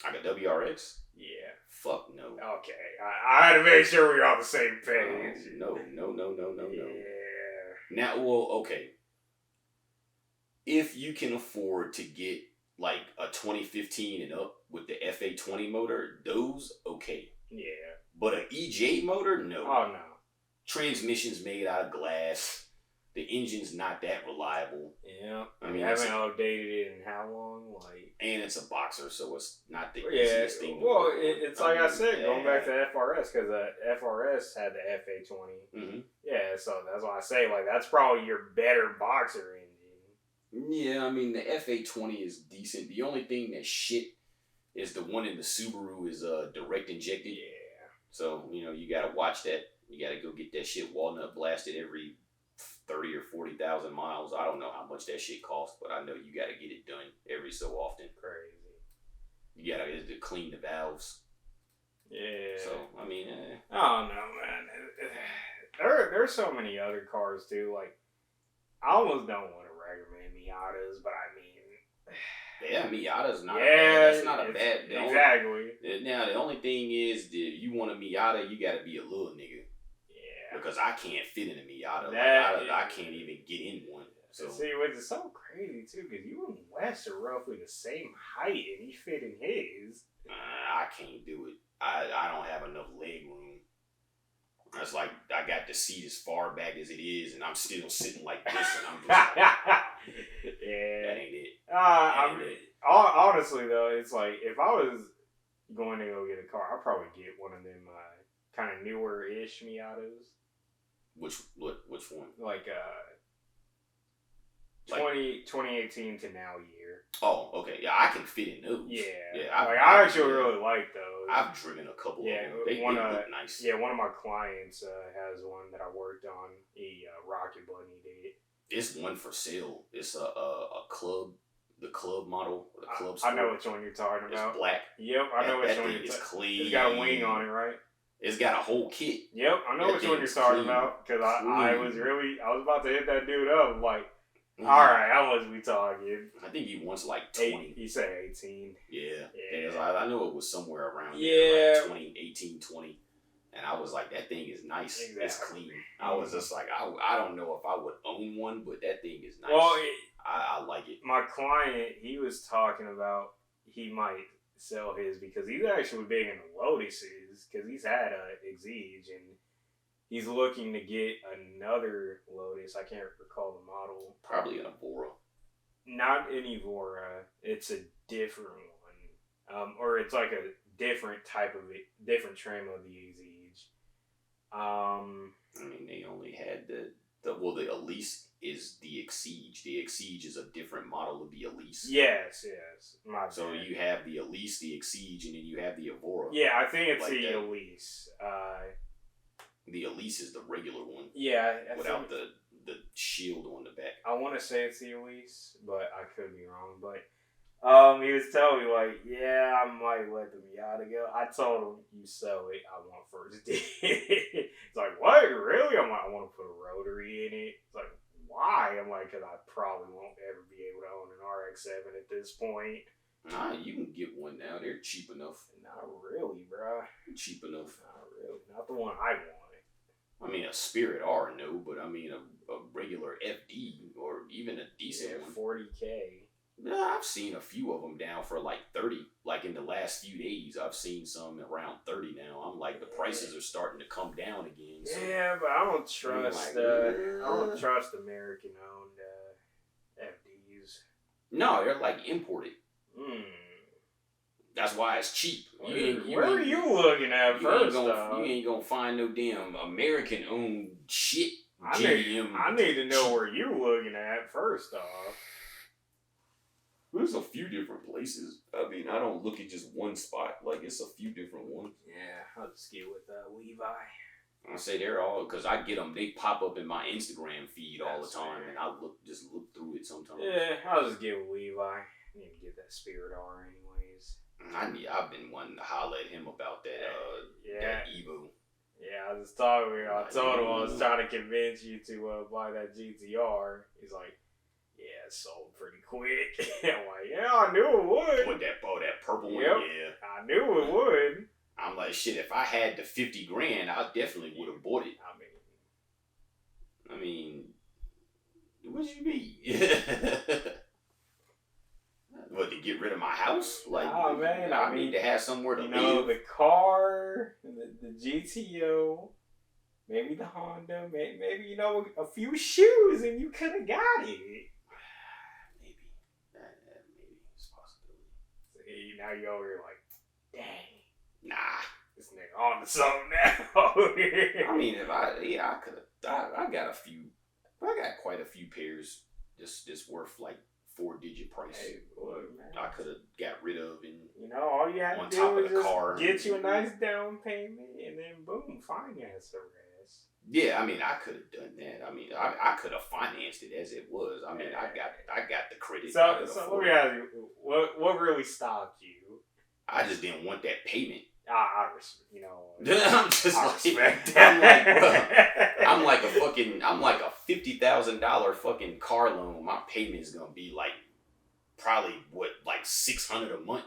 Like a WRX? Yeah. Fuck no. Okay, I had to make sure we were on the same page. No. Yeah. Now, well, okay. If you can afford to get like a 2015 and up with the FA20 motor, those okay. Yeah. But an EJ motor, no. Oh no. Transmission's made out of glass. The engine's not that reliable. Yeah. I mean, haven't updated it in how long? Like, and it's a boxer, so it's not the yeah. easiest thing. Well, it's like I said, going back to FRS, because FRS had the FA20. Mm-hmm. Yeah, so that's why I say, like, that's probably your better boxer engine. Yeah, I mean, the FA20 is decent. The only thing that's shit is the one in the Subaru is direct injected. Yeah. So, you gotta watch that. You gotta go get that shit walnut blasted every 30 or 40,000 miles. I don't know how much that shit costs, but I know you gotta get it done every so often. Crazy. You gotta clean the valves. Yeah. So, I mean, I don't know, man. There's so many other cars, too. Like, I almost don't want to recommend Miatas, but I mean... Yeah, Miata's not bad. That's not a bad... Exactly. Now, the only thing is, if you want a Miata, you gotta be a little nigga. Yeah. Because I can't fit in a Miata. I can't even get in one. So see, which is so crazy, too, because you and Wes are roughly the same height, and you fit in his. I can't do it. I don't have enough leg room. It's like I got the seat as far back as it is, and I'm still sitting like this, and I'm just like, yeah, that ain't it. Honestly though, it's like if I was going to go get a car, I'd probably get one of them kind of newer-ish Miatas. Which one? Like 2018 to now year. Oh, okay. Yeah, I can fit in those. Yeah. Yeah. I actually really like those. I've driven a couple of them. They look nice. Yeah, one of my clients has one that I worked on. He Rocket Bunny did. It's one for sale. It's a club, the club model, the club sport. I know which one you're talking about. It's black. Yep, I know which one you're talking about. It's clean. It's got a wing on it, right? It's got a whole kit. Yep, I know which one you're talking about. Because I was about to hit that dude up. Like, all right, how much we talking? I think he wants like 20. He said 18. Yeah. I know it was somewhere around there, like 20, 18, 20. And I was like, that thing is nice. Exactly. It's clean. I was just like, I don't know if I would own one, but that thing is nice. Well, I like it. My client, he was talking about he might sell his because he's actually big into Lotuses because he's had a Exige and he's looking to get another Lotus. I can't recall the model. Probably an Evora. Not an Evora. It's a different one. or it's like a different type of different trim of the Exige. I mean, they only had the Elise is the Exige. The Exige is a different model of the Elise. Yes. So you have the Elise, the Exige, and then you have the Evora. Yeah, I think it's like the that. Elise. The Elise is the regular one. Yeah, without the shield on the back. I want to say it's the Elise, but I could be wrong. But he was telling me like, yeah, I might let the Miata go. I told him, you sell it, I want first dibs. It's like, what? Really? I'm like, I want to put a rotary in it. It's like, why? I'm like, because I probably won't ever be able to own an RX-7 at this point. Nah, you can get one now. They're cheap enough. Not really, bro. Cheap enough. Not really. Not the one I want. I mean, a Spirit R, no, but I mean, a regular FD or even a decent one. $40K. Yeah, I've seen a few of them down for like 30. Like in the last few days, I've seen some around 30 now. I'm like, the prices are starting to come down again. So yeah, but I don't trust. I don't trust American-owned FDs. No, they're like imported. That's why it's cheap. Where are you looking at first? You ain't gonna find no damn American-owned shit. I need to know where you looking at first off. There's a few different places. I mean, I don't look at just one spot. Like, it's a few different ones. Yeah, I'll just get with Levi. I say they're all, because I get them, they pop up in my Instagram feed all the time, and I just look through it sometimes. Yeah, I'll just get with Levi. I need to get that Spirit R anyways. I've been wanting to holler at him about that, that Evo. Yeah, I was talking. I told him I was trying to convince you to buy that GTR. He's like, yeah, it sold pretty quick. I'm like, yeah, I knew it would. What, that purple one? Yep. Yeah. I knew it would. I'm like, shit, if I had the 50 grand, I definitely would have bought it. I mean, what you mean? What, to get rid of my house? Like, oh, man, I need to have somewhere to live. The car, the GTO, maybe the Honda, maybe a few shoes, and you could have got it. Maybe it's a possibility. See, now you're over here like, dang. Nah. This nigga on to something now. I mean, I could have, I got quite a few pairs just worth like 4-digit price. Hey, boy, man. I could have got rid of and all you have to do is just get you a nice down payment and then boom, finance the rest. Yeah, I mean, I could have done that. I mean, I could have financed it as it was. I mean, I got the credit. So let me ask you, what really stopped you? I just didn't want that payment. I'm just respect that. I'm like a $50,000 fucking car loan. My payment is gonna be like probably like $600 a month.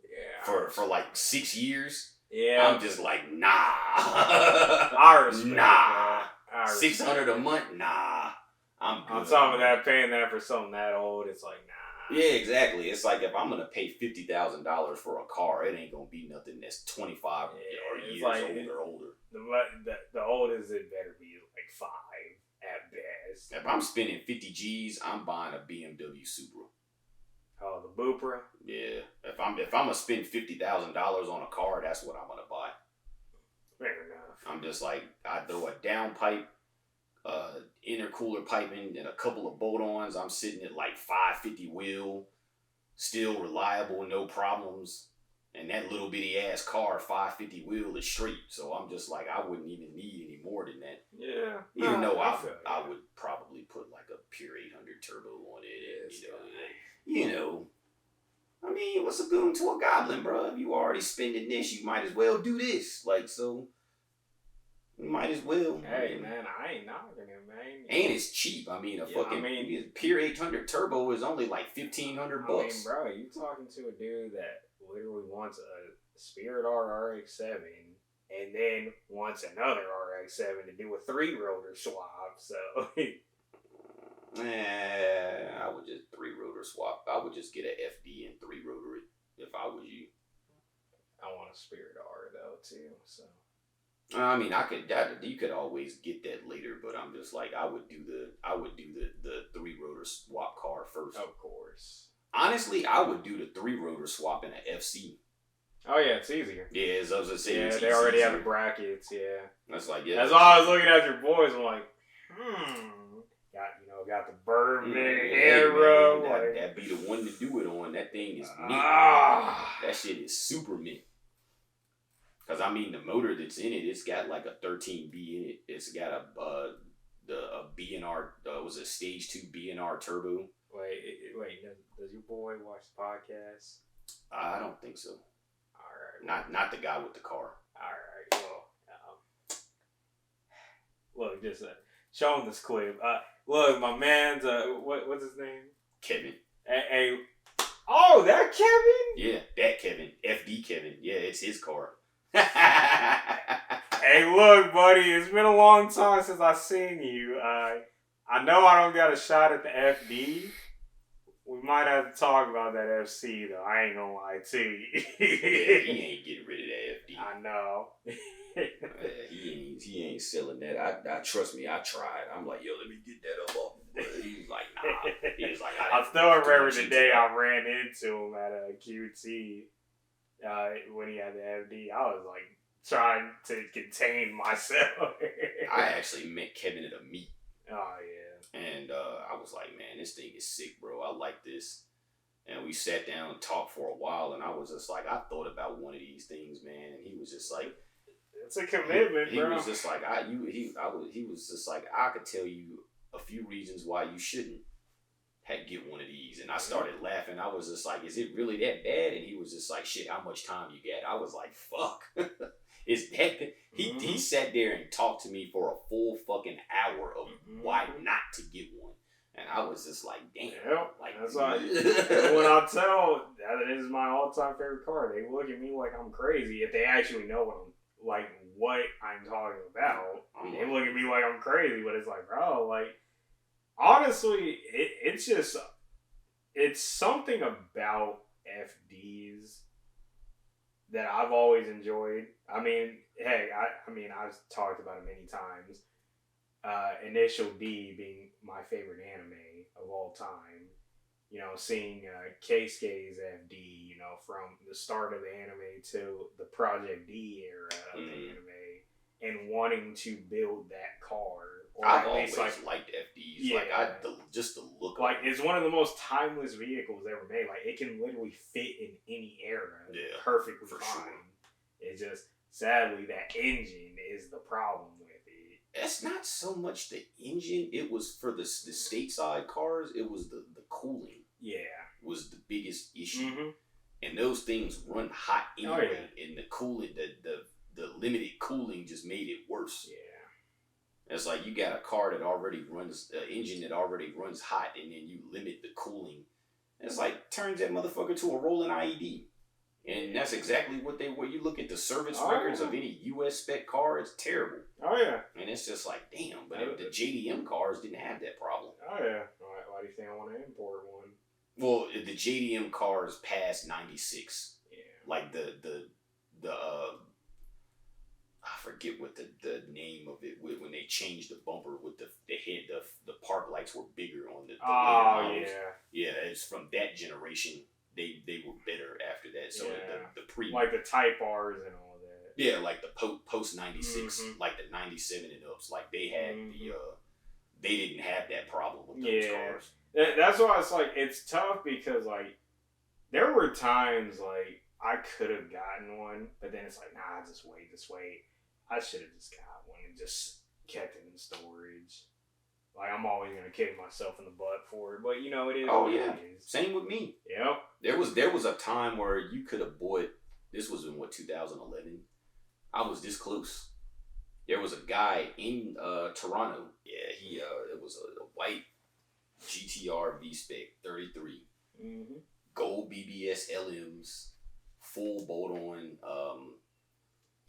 Yeah. For like 6 years. Yeah. I'm just like, nah. I respect that. $600 a month, nah. I'm good. On top of that, paying that for something that old, it's like, nah. Yeah, exactly. It's like if I'm gonna pay $50,000 for a car, it ain't gonna be nothing that's 25 or years like, older. The oldest it better be like 5 at best. If I'm spending 50 G's, I'm buying a BMW Supra. Oh, the Bupra. Yeah. If I'm gonna spend $50,000 on a car, that's what I'm gonna buy. Fair enough. I'm just like, I throw a downpipe, intercooler piping, and a couple of bolt-ons. I'm sitting at like 550 wheel, still reliable, no problems. And that little bitty ass car, 550 wheel, is straight. So I'm just like, I wouldn't even need any more than that. Yeah. Even though I would probably put like a pure 800 turbo on it. I mean, what's a goon to a goblin, bro? If you already spending this, you might as well do this. Like, so, you might as well. Hey, man, I ain't knocking it, man. And it's cheap. I mean, pure 800 turbo is only like $1,500. I mean, bro, you talking to a dude that literally wants a Spirit R RX-7 and then wants another RX-7 to do a 3-rotor swap, so... I would just 3-rotor swap. I would just get an FD and 3-rotor it if I was you. I want a Spirit R though too. So. I mean, you could always get that later, but I'm just like, I would do the 3-rotor swap car first. Of course. Honestly, I would do the 3-rotor swap in an FC. Oh yeah, it's easier. Yeah, as I was saying, Yeah, it's they already have easier. the brackets. Yeah, That's like, yeah. that's why I was looking at your boys. I'm like, got the bourbon hair rub. That be the one to do it on. That thing is mint. That shit is super mint. Cause I mean the motor that's in it, it's got like a 13B in it. It's got a B&R was a stage 2 B&R turbo. Wait, does your boy watch the podcast? I don't think so. All right. Not the guy with the car. All right. Well, look, just show him this clip. Look, my man's what's his name? Kevin. Hey, oh, that Kevin? Yeah, that Kevin. FD Kevin. Yeah, it's his car. Hey, look, buddy, it's been a long time since I seen you. I know I don't got a shot at the FD. We might have to talk about that FC though. I ain't gonna lie to you. Yeah, he ain't getting rid of that FD. I know. He ain't selling that. I trust me. I tried. I'm like, yo, let me get that up. He's like, nah. He's like, I still remember the day I ran into him at a QT when he had the FD. I was like trying to contain myself. I actually met Kevin at a meet. Oh yeah. And I was like, man, this thing is sick, bro. I like this. And we sat down and talked for a while, and I was just like, I thought about one of these things, man. And he was just like, it's a commitment, he bro. was just like, he was just like, I could tell you a few reasons why you shouldn't get one of these. And I started laughing. I was just like, is it really that bad? And he was just like, shit, how much time you got? I was like, fuck. Is that he sat there and talked to me for a full fucking hour of why not to get one. And I was just like, damn. Yep, like, that's why when I tell that it is my all-time favorite car, they look at me like I'm crazy. If they actually know what I'm talking about, they look at me like I'm crazy. But it's like, bro, like honestly, it's something about FDs that I've always enjoyed. I mean, hey, I've talked about it many times. Initial D being my favorite anime of all time. You know, seeing Keisuke's FD, you know, from the start of the anime to the Project D era of the anime, and wanting to build that car. Or I've at always least liked FDs. Yeah. Just the look. Like, it's one of the most timeless vehicles ever made. Like, it can literally fit in any era. Yeah, perfectly for fine. sure. It's just, sadly, that engine is the problem with it. It's not so much the engine. It was for the stateside cars. It was the cooling. Yeah. Was the biggest issue. And those things run hot anyway. And the cooling, the limited cooling just made it worse. Yeah. It's like you got a car that already runs, an engine that already runs hot, and then you limit the cooling. It's like turns that motherfucker to a rolling IED. And that's exactly what they were. You look at the service records of any US spec car, it's terrible. Oh yeah. And it's just like, damn, but the JDM cars didn't have that problem. Oh yeah. Why do you think I want to import one? Well, the JDM cars passed 96. Yeah. Like the I forget what the name of it when they changed the bumper with the head, the park lights were bigger on the yeah. Yeah, it's from that generation. They were better after that. So the pre, like the Type R's and all that. Yeah, like the post 96, like the 97 and ups, like they had they didn't have that problem with those cars. That's why it's like it's tough because like there were times like I could have gotten one, but then it's like nah, just wait. I should have just got one and just kept it in storage. Like, I'm always going to kick myself in the butt for it. But, you know, it is what it is. Same with me. Yep. There was a time where you could have bought, this was in, 2011? I was this close. There was a guy in Toronto. Yeah, it was a white GTR V-Spec 33. Gold BBS LMs. Full bolt-on.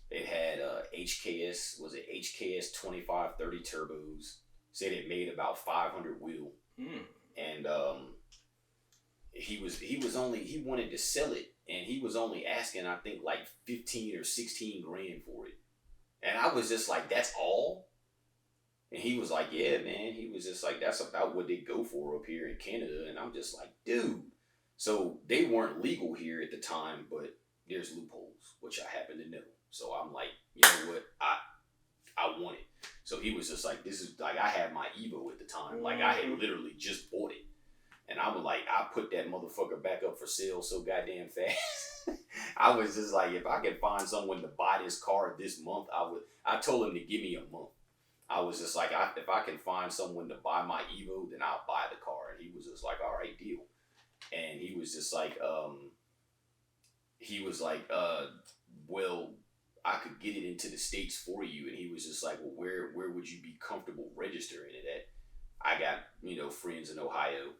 It had HKS 2530 turbos. Said it made about 500 wheel. And he wanted to sell it, and he was only asking, I think, like 15 or 16 grand for it. And I was just like, that's all? And he was like, yeah, man. He was just like, that's about what they go for up here in Canada. And I'm just like, dude. So they weren't legal here at the time, but there's loopholes, which I happen to know. So I'm like, you know what, I want it. So he was just like, this is like, I had my Evo at the time. Like I had literally just bought it. And I was like, I put that motherfucker back up for sale so goddamn fast. I was just like, if I could find someone to buy this car this month, I would. I told him to give me a month. I was just like, if I can find someone to buy my Evo, then I'll buy the car. And he was just like, all right, deal. And he was just like, well, I could get it into the States for you. And he was just like, well, where would you be comfortable registering it at? I got, friends in Ohio.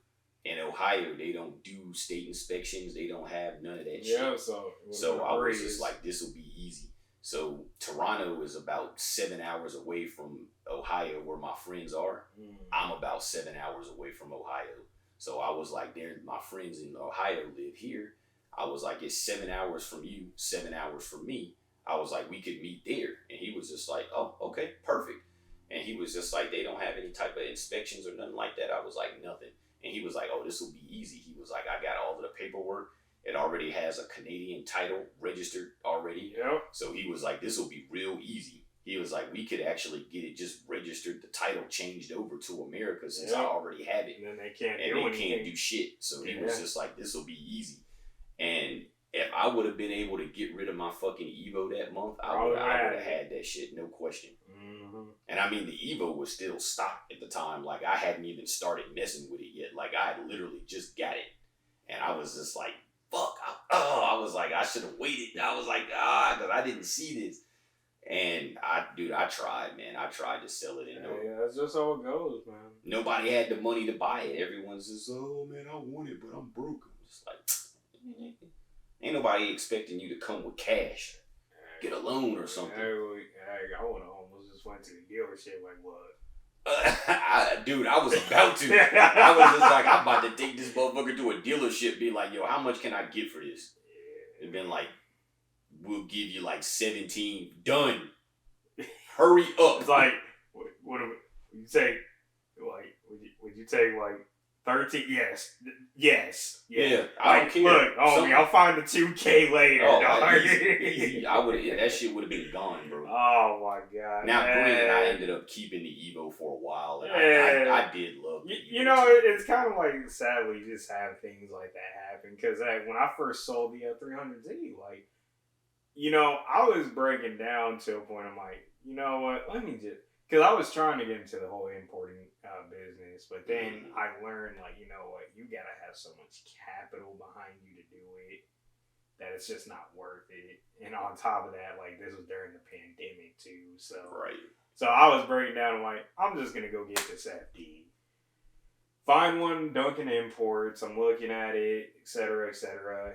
In Ohio, they don't do state inspections. They don't have none of that shit. Yeah, so I was just like, this will be easy. So Toronto is about 7 hours away from Ohio, where my friends are. I'm about 7 hours away from Ohio. So I was like, my friends in Ohio live here. I was like, it's 7 hours from you, 7 hours from me. I was like, we could meet there. And he was just like, oh, okay, perfect. And he was just like, they don't have any type of inspections or nothing like that. I was like, nothing. And he was like, oh, this will be easy. He was like, I got all of the paperwork. It already has a Canadian title registered already. Yep. So he was like, this will be real easy. He was like, we could actually get it just registered, the title changed over to America since I already have it. And then they can't do shit. So he was just like, this will be easy. And if I would have been able to get rid of my fucking Evo that month, I would have had that shit, no question. And I mean, the Evo was still stock at the time. Like, I hadn't even started messing with it yet. Like, I had literally just got it. And I was just like, fuck. I was like, I should have waited. I was like, because I didn't see this. And I tried, man. I tried to sell it. Yeah, that's just how it goes, man. Nobody had the money to buy it. Everyone's just, oh, man, I want it, but I'm broke. I'm just like, ain't nobody expecting you to come with cash. Get a loan or something. I almost just went to the dealership like, what? I was about to. I was just like, I'm about to take this motherfucker to a dealership, be like, yo, how much can I get for this? And been like, we'll give you like 17. Done. Hurry up. It's like, what would you take? Like, would you take like 13? Yes. Yeah. I don't care. Look, I'll find the 2K later. Easy. I would. Yeah, that shit would have been gone, bro. Oh my god. Now, granted, I ended up keeping the Evo for a while, and I did love the Evo. It's kind of like, sadly, you just have things like that happen. Because when I first sold the 300Z, like, I was breaking down to a point. I'm like, you know what? Let me just. Because I was trying to get into the whole importing business, but then I learned, like, you know what, you gotta have so much capital behind you to do it that it's just not worth it. And on top of that, like, this was during the pandemic too, so So I was breaking down, I'm like, I'm just gonna go get this FD. Find one Dunkin' Imports. I'm looking at it, etc., etc.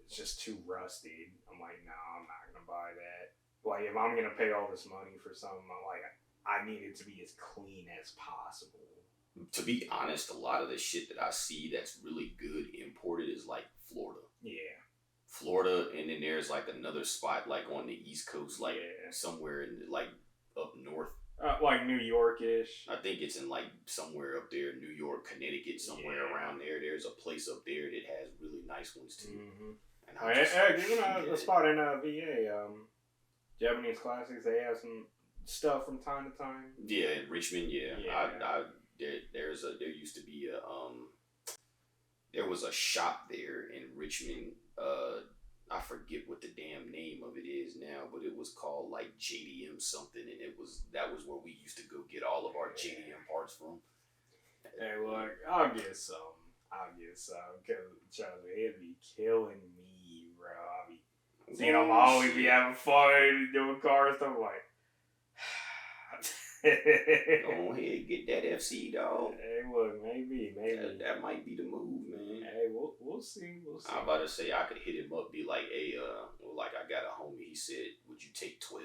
It's just too rusted. I'm like, no, I'm not gonna buy that. Like, if I'm gonna pay all this money for something, I'm like, I need it to be as clean as possible. To be honest, a lot of the shit that I see that's really good imported is like Florida. Yeah. Florida, and then there's like another spot like on the East Coast, like somewhere in like up north. Like New York-ish. I think it's in like somewhere up there, New York, Connecticut, somewhere around there. There's a place up there that has really nice ones too. And even a spot in VA, Japanese Classics, they have some stuff from time to time. Yeah, in Richmond, there used to be there was a shop there in Richmond. I forget what the damn name of it is now, but it was called like JDM something, and that was where we used to go get all of our JDM parts from. Hey, look, I'll get some, because trust me, it'd be killing me, bro. I'm always be having fun doing car stuff, like. Go ahead, get that FC, dog. Hey, look, maybe. That might be the move, man. Hey, we'll see. I'm about to say, I could hit him up, be like, hey, like I got a homie, he said, would you take 12?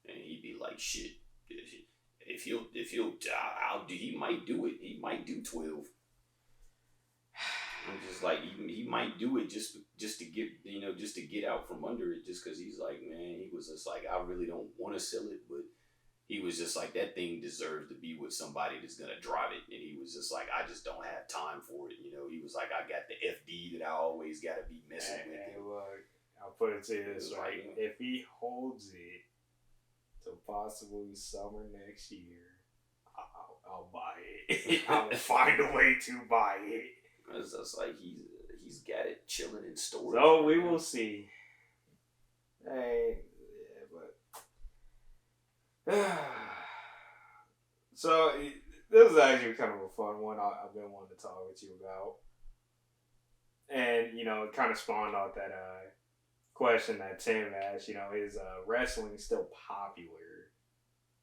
And he'd be like, shit, if he'll, I'll do, he might do it. He might do 12. I'm just like, he might do it just to get, just to get out from under it, just because he's like, man, he was just like, I really don't want to sell it, but he was just like, that thing deserves to be with somebody that's going to drive it. And he was just like, I just don't have time for it. He was like, I got the FD that I always got to be messing with. Look, I'm put it to you this It's way: like, if he holds it to possibly summer next year, I'll buy it. I'll find a way to buy it. It's just like he's got it chilling in storage. So we will see. Hey, yeah, but so this is actually kind of a fun one. I've been wanting to talk with you about, and it kind of spawned off that question that Tim asked. Is wrestling still popular?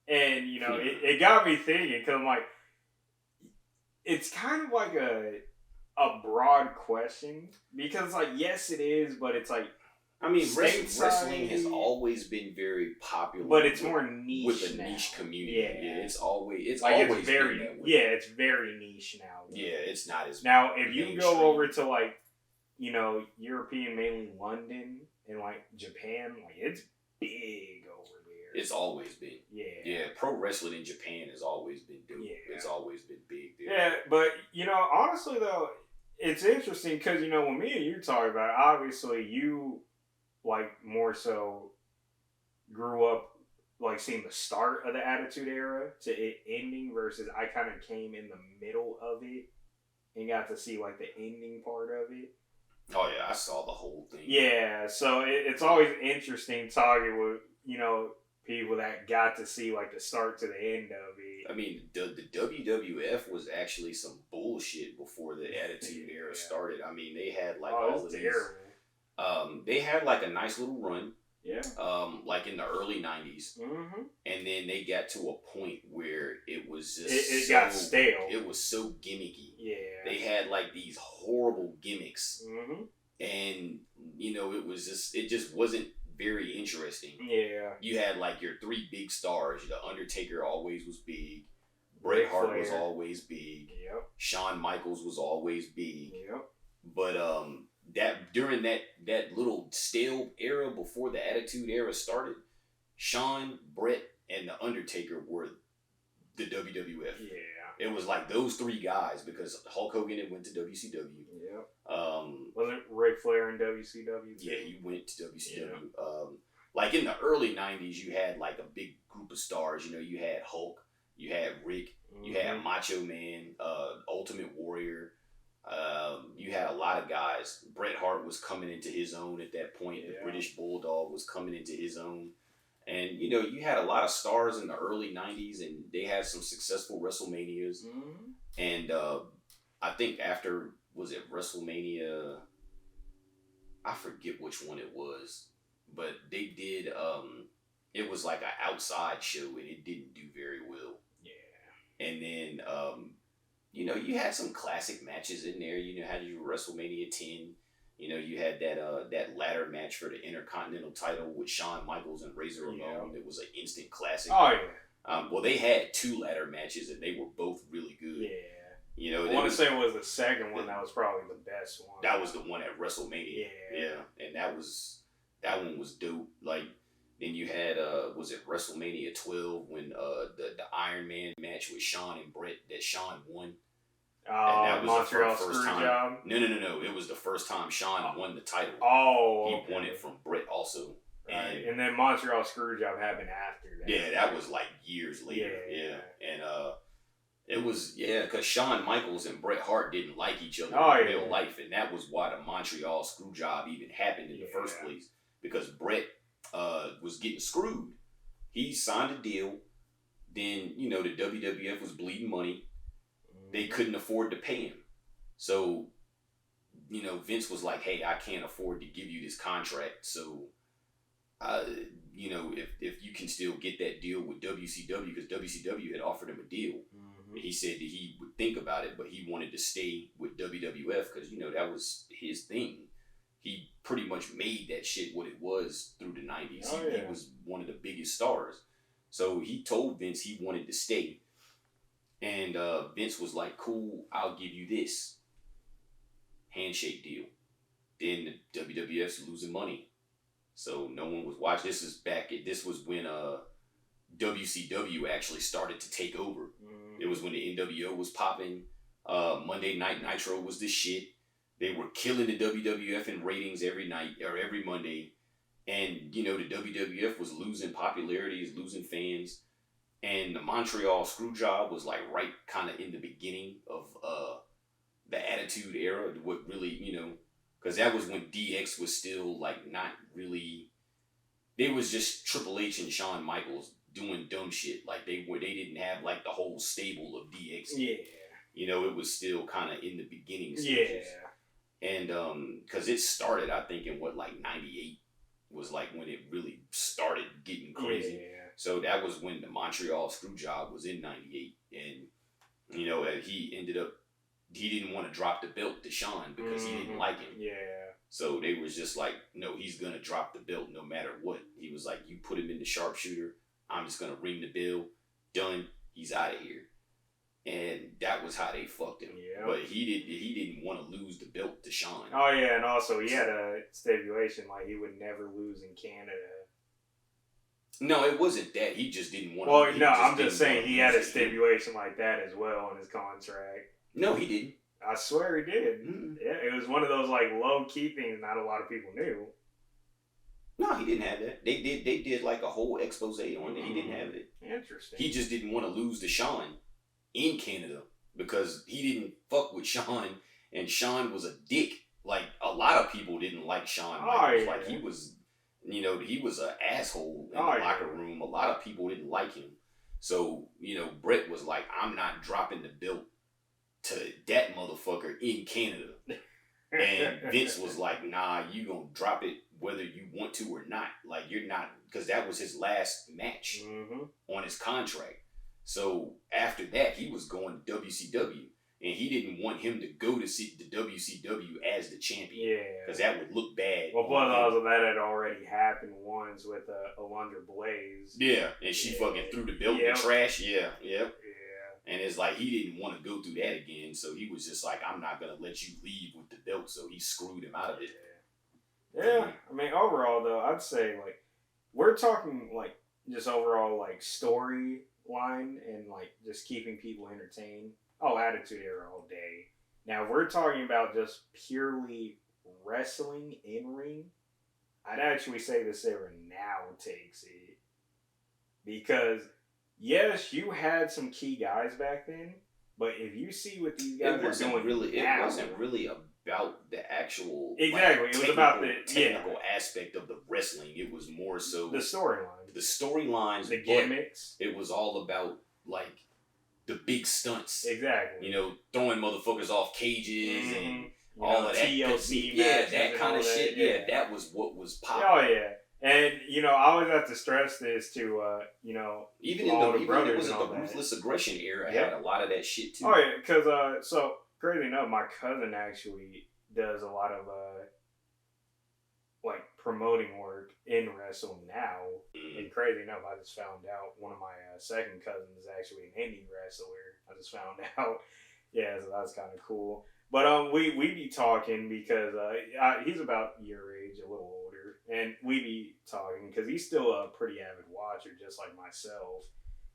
And it got me thinking because I'm like, it's kind of like a broad question because like yes it is, but it's like wrestling has always been very popular, but it's more niche with a now. niche community. Yeah, it's always it's always very been that way. it's very niche now. Though. Yeah, it's not as now if you mainstream. go over to like European, mainly London and like Japan, like it's big over there. It's always been. Yeah. Pro wrestling in Japan has always been dope. Yeah. It's always been big there. Yeah, but honestly though, it's interesting because when me and you talk about it, obviously you like more so grew up like seeing the start of the Attitude Era to it ending versus I kind of came in the middle of it and got to see like the ending part of it. Oh yeah, I saw the whole thing. Yeah, so it's always interesting talking with people that got to see like the start to the end of it. I mean, the WWF was actually some bullshit before the Attitude Era started. I mean, they had like all of these. They had like a nice little run. Yeah. Like in the early 90s. Mm-hmm. And then they got to a point where it was just it got stale. It was so gimmicky. Yeah. They had like these horrible gimmicks. Mm-hmm. And it just wasn't very interesting. Yeah. You had like your three big stars. The Undertaker always was big. Bret Hart was always big. Yep. Shawn Michaels was always big. Yep. But that during that little stale era before the Attitude Era started, Shawn, Bret, and the Undertaker were the WWF. Yeah. It was like those three guys because Hulk Hogan had went to WCW. Yep. Wasn't Ric Flair in WCW too? Yeah, he went to WCW. Yeah. Like in the early 90s, you had like a big group of stars. You had Hulk, you had Rick, you had Macho Man, Ultimate Warrior. You had a lot of guys. Bret Hart was coming into his own at that point. The British Bulldog was coming into his own. And, you had a lot of stars in the early 90s, and they had some successful WrestleManias. Mm-hmm. And I think after, was it WrestleMania? I forget which one it was. But they did, it was like an outside show, and it didn't do very well. Yeah. And then, you had some classic matches in there. Had your WrestleMania 10. You had that ladder match for the Intercontinental title with Shawn Michaels and Razor Ramon. It was an instant classic. Oh, yeah. Well, they had two ladder matches, and they were both really good. Yeah. I want to say it was the second one that was probably the best one. That was the one at WrestleMania. Yeah. And that one was dope. Like, then you had, was it WrestleMania 12 when the Iron Man match with Shawn and Bret that Shawn won? And that was Montreal Screwjob? No. It was the first time Shawn won the title. He won it from Bret also. Right. And then Montreal Screwjob happened after that. Yeah, that was like years later. Yeah. And it was, because Shawn Michaels and Bret Hart didn't like each other in real life. And that was why the Montreal Screwjob even happened in the first place. Because Bret was getting screwed. He signed a deal. Then, the WWF was bleeding money. They couldn't afford to pay him. So, Vince was like, hey, I can't afford to give you this contract. So, if you can still get that deal with WCW, because WCW had offered him a deal. Mm-hmm. He said that he would think about it, but he wanted to stay with WWF because, that was his thing. He pretty much made that shit what it was through the 90s. He was one of the biggest stars. So he told Vince he wanted to stay. And Vince was like, cool, I'll give you this. Handshake deal. Then the WWF's losing money. So no one was watching. This was when WCW actually started to take over. Mm-hmm. It was when the NWO was popping. Monday Night Nitro was the shit. They were killing the WWF in ratings every night or every Monday. And, you know, the WWF was losing popularity, is losing fans. And the Montreal Screwjob was like right kind of in the beginning of the Attitude Era. What really, you know, because that was when DX was still like not really. It was just Triple H and Shawn Michaels doing dumb shit. Like they didn't have like the whole stable of DX. Yeah. You know, it was still kind of in the beginning stages. Yeah. And because it started, I think in what, like 98 was like when it really started getting crazy. Yeah. So that was when the Montreal Screwjob was in 98. And, you know, he didn't want to drop the belt to Shawn because he didn't like him. Yeah. So they was just like, no, he's going to drop the belt no matter what. He was like, you put him in the sharpshooter, I'm just going to ring the bell. Done. He's out of here. And that was how they fucked him. Yeah. But he didn't want to lose the belt to Shawn. Oh, yeah, and also he had a stipulation, like he would never lose in Canada. No, it wasn't that. He just didn't want to. Well, no, I'm just saying he had a stipulation like that as well in his contract. No, he didn't. I swear he did. Mm-hmm. Yeah, it was one of those like low-key things not a lot of people knew. No, he didn't have that. They did like a whole expose on it. He didn't have it. Interesting. He just didn't want to lose to Shawn in Canada because he didn't fuck with Shawn, and Shawn was a dick. Like a lot of people didn't like Shawn Michaels. Like he was, you know, he was an asshole in the locker room. A lot of people didn't like him. So, you know, Brett was like, I'm not dropping the belt to that motherfucker in Canada. And Vince was like, nah, you gonna drop it whether you want to or not. Like, you're not, because that was his last match on his contract. So after that, he was going to WCW. And he didn't want him to go to see the WCW as the champion. Yeah. Because that would look bad. Well, plus also that had already happened once with Alundra Blaze. Yeah. And she fucking threw the belt in the trash. Yeah. Yep. Yeah. And it's like he didn't want to go through that again. So he was just like, I'm not going to let you leave with the belt. So he screwed him out of it. Yeah. I mean, overall, though, I'd say, like, we're talking, like, just overall, like, storyline and, like, just keeping people entertained. Oh, Attitude Era all day. Now, if we're talking about just purely wrestling in ring, I'd actually say this era now takes it. Because, yes, you had some key guys back then, but if you see what these guys are doing now, it wasn't really about the actual exactly. It was about the technical aspect of the wrestling. It was more so the storylines, the gimmicks. It was all about like the big stunts. Exactly. You know, throwing motherfuckers off cages and all of that. TLC that kind of shit. Yeah, that was what was popular. Oh yeah. And, you know, I always have to stress this to, you know, even in the brothers the Ruthless Aggression era had a lot of that shit too. Oh yeah, because so crazy enough, my cousin actually does a lot of like promoting work in wrestling now. And crazy enough, I just found out one of my second cousins is actually an indie wrestler. I just found out. Yeah, so that's kind of cool. But we be talking because he's about your age, a little older. And we be talking because he's still a pretty avid watcher, just like myself.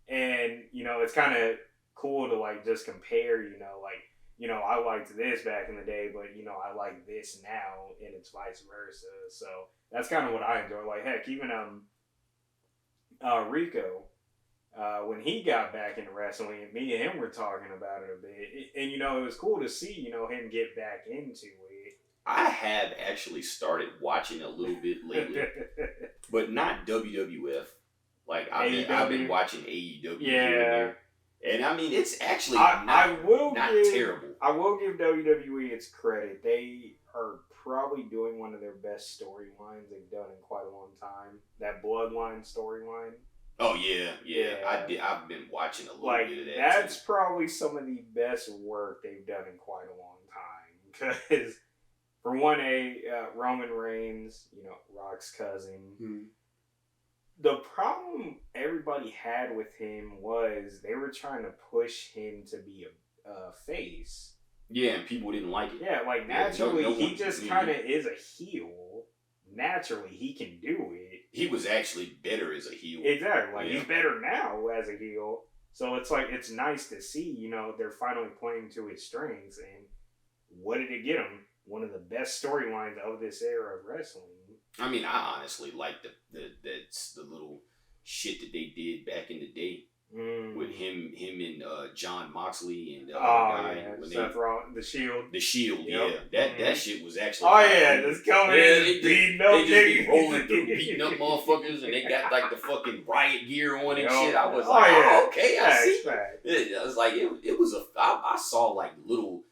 And, you know, it's kind of cool to, like, just compare, you know, like, you know, I liked this back in the day, but, you know, I like this now, and it's vice versa. So that's kind of what I enjoy. Like, heck, even Rico, when he got back into wrestling, me and him were talking about it a bit. And, you know, it was cool to see, you know, him get back into it. I have actually started watching a little bit lately, but not WWF. Like I've been watching AEW. Yeah, and I mean it's actually not terrible. I will give WWE its credit. They are probably doing one of their best storylines they've done in quite a long time. That Bloodline storyline. Oh yeah. I've been watching a little bit of that. That's probably some of the best work they've done in quite a long time because. For one, Roman Reigns, you know, Rock's cousin. Mm-hmm. The problem everybody had with him was they were trying to push him to be a face. Yeah, and people didn't like it. Yeah, like naturally, he just kind of is a heel. Naturally, he can do it. He was actually better as a heel. Exactly. Like, he's better now as a heel. So it's like, it's nice to see, you know, they're finally playing to his strengths. And what did it get him? One of the best storylines of this era of wrestling. I mean, I honestly like that's the little shit that they did back in the day with him and John Moxley and the other guy. Yeah, When Seth Rollins, the Shield. the Shield, Yep. yeah, that shit was actually. Oh yeah, cool. just coming in, beating up they just be niggas. rolling through, beating up motherfuckers, and they got like the fucking riot gear on and shit. I was okay, I see. Yeah, I was like, it was I saw like little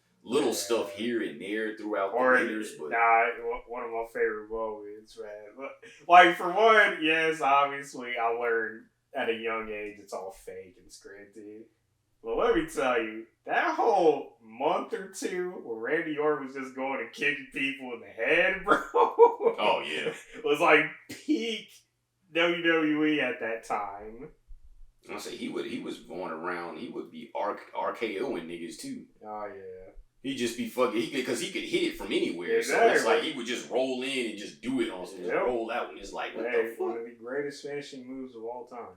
stuff here and there throughout the years, but one of my favorite moments, man. Like for one, yes, obviously I learned at a young age it's all fake and scripted. But let me tell you, that whole month or two where Randy Orton was just going and kicking people in the head, bro. Oh yeah, was like peak WWE at that time. I say he was going around. He would be RKOing niggas too. Oh yeah. He'd just be fucking because he could hit it from anywhere. Exactly. So it's like he would just roll in and just do it on some, just roll out, and it's like what the fuck? One of the greatest finishing moves of all time.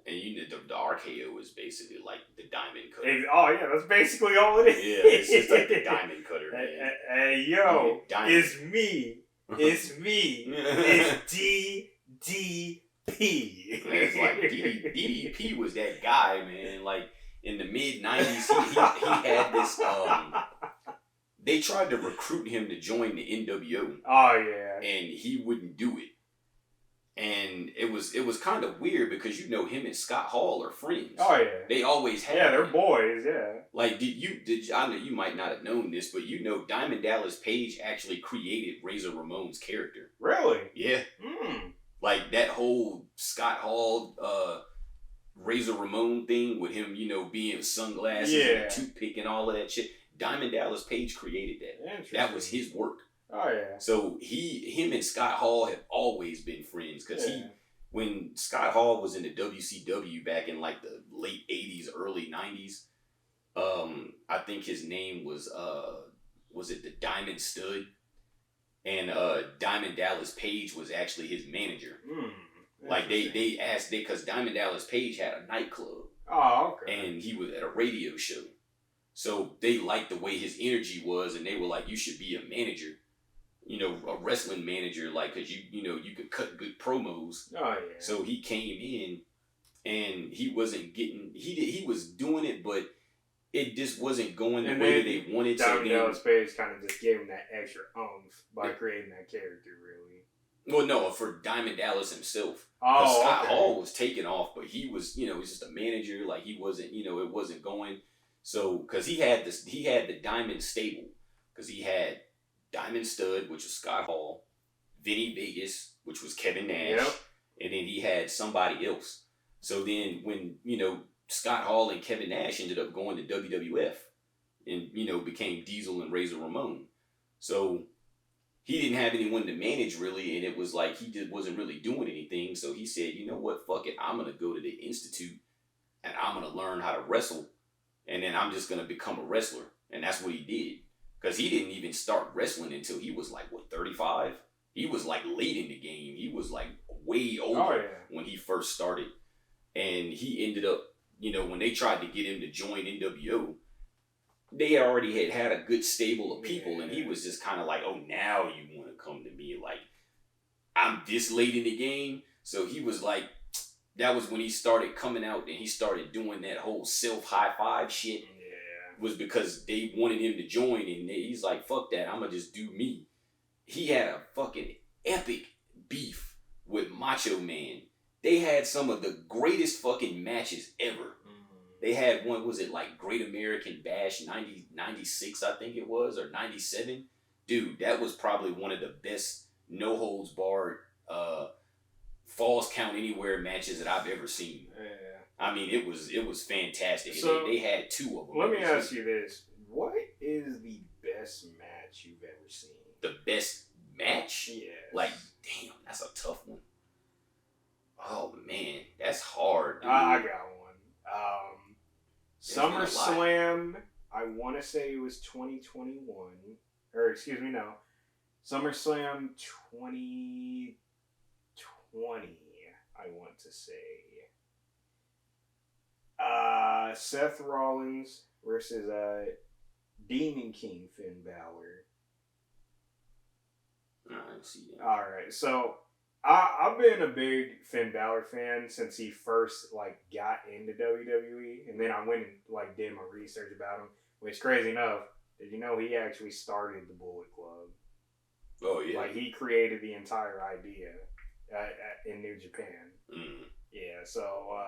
And you know the RKO is basically like the diamond cutter. Oh yeah, that's basically all it is. Yeah, it's just like the diamond cutter, man. Hey yo, it's me. It's me. It's DDP. It's like DDP was that guy, man. Like in the mid '90s, he had this. They tried to recruit him to join the NWO. Oh yeah, and he wouldn't do it. And it was kind of weird because you know him and Scott Hall are friends. Oh yeah, they always have. Yeah, they're boys. Yeah. Like I know you might not have known this, but you know Diamond Dallas Page actually created Razor Ramon's character. Really? Yeah. Like that whole Scott Hall, Razor Ramon thing with him, you know, being sunglasses and a toothpick and all of that shit. Diamond Dallas Page created that. That was his work. Oh yeah. So him and Scott Hall have always been friends because when Scott Hall was in the WCW back in like the late '80s, early '90s, I think his name was it the Diamond Stud, and Diamond Dallas Page was actually his manager. Like they asked because Diamond Dallas Page had a nightclub. Oh okay. And he was at a radio show, so they liked the way his energy was, and they were like, "You should be a manager." You know, a wrestling manager, like, cause you know, you could cut good promos. Oh yeah. So he came in, and he wasn't getting. He was doing it, but it just wasn't going the way that they wanted. Diamond Dallas Page kind of just gave him that extra oomph by creating that character, really. Well, no, for Diamond Dallas himself. Oh, Scott Hall was taking off, but he was, you know, just a manager. Like he wasn't, you know, it wasn't going. So, cause he had the Diamond stable, cause he had Diamond Stud, which was Scott Hall, Vinny Vegas, which was Kevin Nash, and then he had somebody else. So then when, you know, Scott Hall and Kevin Nash ended up going to WWF and, you know, became Diesel and Razor Ramon. So he didn't have anyone to manage really, and it was like he just wasn't really doing anything. So he said, you know what, fuck it, I'm going to go to the Institute and I'm going to learn how to wrestle, and then I'm just going to become a wrestler. And that's what he did. Because he didn't even start wrestling until he was like, 35? He was like late in the game. He was like way older when he first started. And he ended up, you know, when they tried to get him to join NWO, they already had a good stable of people. And he was just kind of like, oh, now you want to come to me. Like, I'm this late in the game. So he was like, that was when he started coming out and he started doing that whole self-high five shit. Was because they wanted him to join, and he's like, fuck that, I'm gonna just do me. He had a fucking epic beef with Macho Man. They had some of the greatest fucking matches ever. They had one, was it like Great American Bash 96, I think it was, or 97? Dude, that was probably one of the best no holds barred Falls Count Anywhere matches that I've ever seen. I mean, it was fantastic. So, they had two of them. Let me ask you this. What is the best match you've ever seen? The best match? Yeah. Like, damn, that's a tough one. Oh, man. That's hard, dude. I got one. SummerSlam, I want to say it was 2021. Or, excuse me, no. SummerSlam 2020, I want to say. Seth Rollins versus Demon King Finn Balor. I see that. All right, so I've been a big Finn Balor fan since he first like got into WWE, and then I went and like did my research about him. Which, crazy enough, did you know he actually started the Bullet Club? Oh yeah. Like he created the entire idea in New Japan. Mm. Yeah, so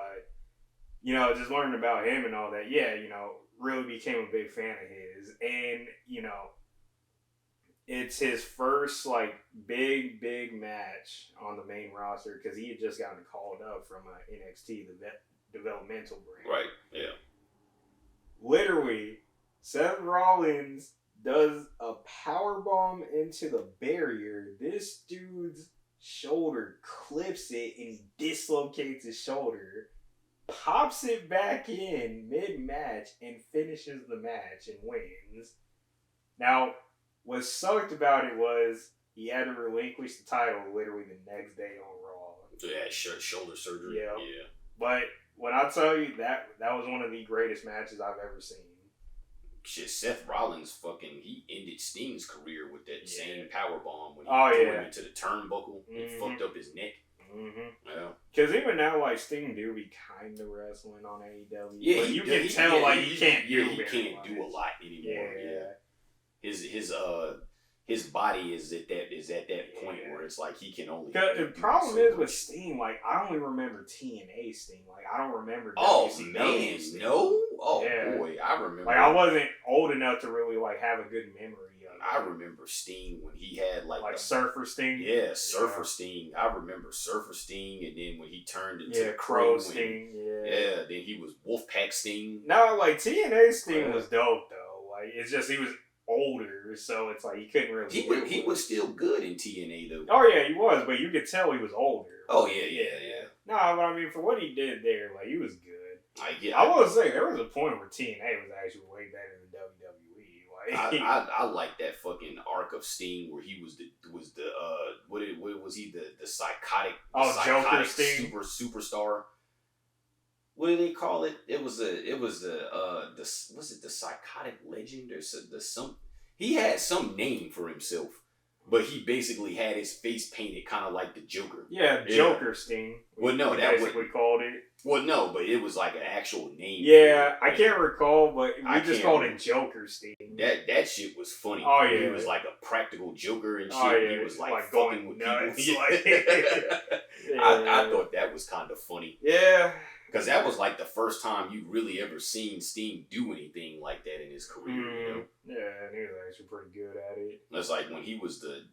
just learning about him and all that. Yeah, really became a big fan of his, and it's his first like big match on the main roster because he had just gotten called up from NXT, the developmental brand. Right. Yeah. Literally, Seth Rollins does a power bomb into the barrier. This dude's shoulder clips it and dislocates his shoulder, pops it back in mid-match, and finishes the match and wins. Now, what sucked about it was he had to relinquish the title literally the next day on Raw. Yeah, shoulder surgery. Yeah. Yeah. But when I tell you that was one of the greatest matches I've ever seen. Shit, Seth Rollins he ended Sting's career with that same power bomb when he threw him into the turnbuckle and fucked up his neck. Mm-hmm. Yeah. Because even now, like, Sting do be kind of wrestling on AEW. Yeah, but you can tell, like, he can't do he can't do a lot anymore. Yeah. His body is at that point where it's like he can only. The problem is with Sting, like I only remember TNA Sting, like I don't remember. WCW man, Sting. No, boy, I remember. Like I wasn't old enough to really like have a good memory of it. I remember Sting when he had like Surfer Sting. Yeah, Surfer Sting. I remember Surfer Sting, and then when he turned into the Crow Sting. Then he was Wolfpack Sting. No, like TNA Sting was dope though. Like it's just he was older, so it's like he couldn't really. He was still good in TNA though. Oh yeah, he was, but you could tell he was older. Oh yeah. No, but I mean, for what he did there, like he was good. I will say there was a point where TNA was actually way better than WWE. Like I like that fucking arc of Sting where he was the what was he the psychotic Joker Sting superstar. What do they call it? It was the psychotic legend or some. He had some name for himself, but he basically had his face painted kind of like the Joker. Yeah, Joker Sting. Well, no, that what we called it. Well, no, but it was like an actual name. Yeah, I can't recall, but we just called it Joker Sting. That shit was funny. Oh yeah, he was like a practical Joker and shit. Oh, yeah. He was like going with nuts. people. I thought that was kind of funny. Yeah. Because that was like the first time you really ever seen Sting do anything like that in his career. You know? Yeah, and he was actually pretty good at it. It's like when he was the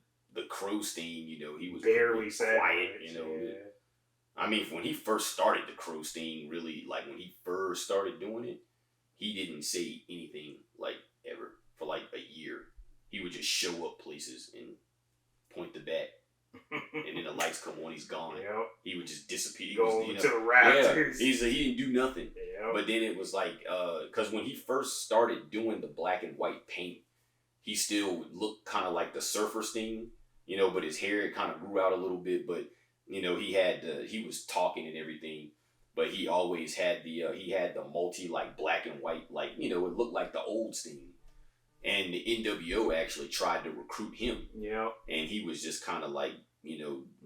Crow Sting, he was barely quiet. Yeah. I mean, when he first started the Crow Sting, really, like when he first started doing it, he didn't say anything like ever for like a year. He would just show up places and point the bat. And then the lights come on, he's gone. Yep. He would just disappear. Go to the rafters. Yeah, he didn't do nothing. Yep. But then it was like, because when he first started doing the black and white paint, he still looked kind of like the Surfer Sting, but his hair kind of grew out a little bit. But he was talking and everything, but he always had the multi like black and white, like it looked like the old Sting. And the NWO actually tried to recruit him. Yeah. And he was just kind of like,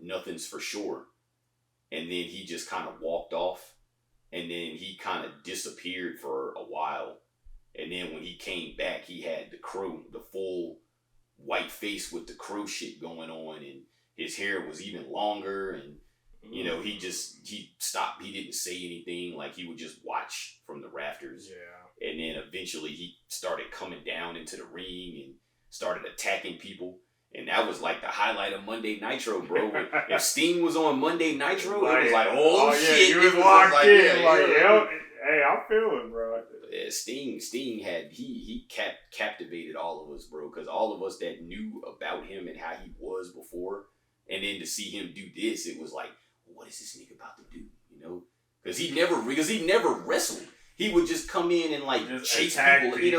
nothing's for sure. And then he just kind of walked off. And then he kind of disappeared for a while. And then when he came back, he had the crow, the full white face with the crow shit going on. And his hair was even longer. And, he stopped. He didn't say anything. Like, he would just watch from the rafters. Yeah. And then eventually he started coming down into the ring and started attacking people. And that was like the highlight of Monday Nitro, bro. If Sting was on Monday Nitro, it was like, shit. You was locked in. Hey, I'm feeling, bro. Yeah, Sting had, he captivated all of us, bro. Because all of us that knew about him and how he was before, and then to see him do this, it was like, what is this nigga about to do? Because he never wrestled. He would just come in and like just chase people. The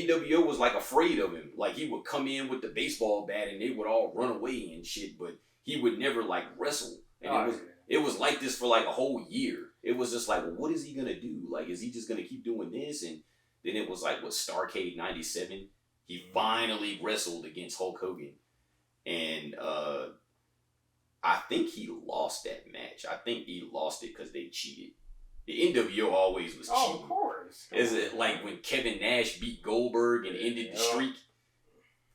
NWO was like afraid of him. Like he would come in with the baseball bat and they would all run away and shit. But he would never like wrestle. And it was like this for like a whole year. It was just like, well, what is he gonna do? Like, is he just gonna keep doing this? And then it was like, what, Starrcade '97? He finally wrestled against Hulk Hogan. And I think he lost that match. I think he lost it because they cheated. The NWO always was cheating. Oh, of course. Is it like when Kevin Nash beat Goldberg and ended the streak?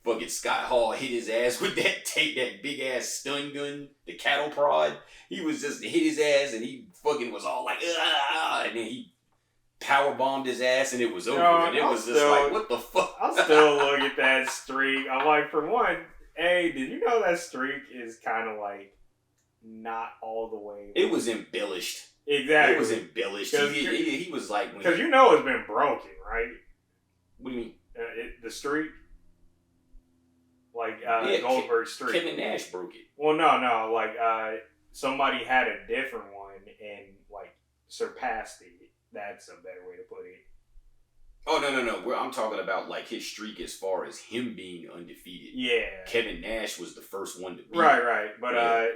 Fucking Scott Hall hit his ass with that big ass stun gun, the cattle prod. He was just hit his ass and he fucking was all like, ah, and then he power bombed his ass and it was over. And it was just like, what the fuck? I'll still look at that streak. I'm like, for one, hey, did you know that streak is kind of like not all the way? It was embellished. Exactly. It was embellished. He was like, because you know it's been broken, right? What do you mean? The streak. Like Goldberg streak. Kevin Nash broke it. Well, no. Like somebody had a different one and like surpassed it. That's a better way to put it. Oh no! I'm talking about like his streak as far as him being undefeated. Yeah. Kevin Nash was the first one to beat. Right. But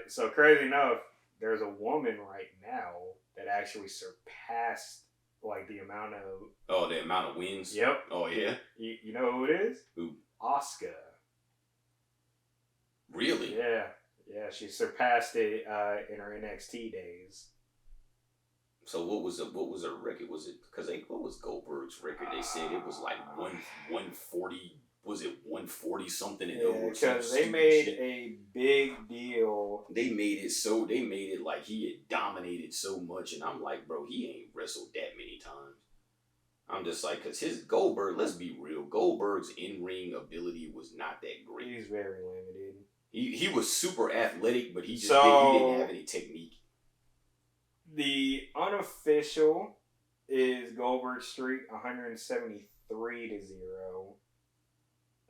so crazy enough, there's a woman right now that actually surpassed like the amount of wins. Yep. Oh yeah. You know who it is? Who? Asuka. Really? Yeah. She surpassed it in her NXT days. So what was her record? Was it because what was Goldberg's record? They said it was like 140. Was it 140 something? Yeah, because they made a big deal. They made it like he had dominated so much, and I'm like, bro, he ain't wrestled that many times. I'm just like, because his Goldberg, let's be real, Goldberg's in-ring ability was not that great. He's very limited. He was super athletic, but he didn't have any technique. The unofficial is Goldberg's streak 173-0.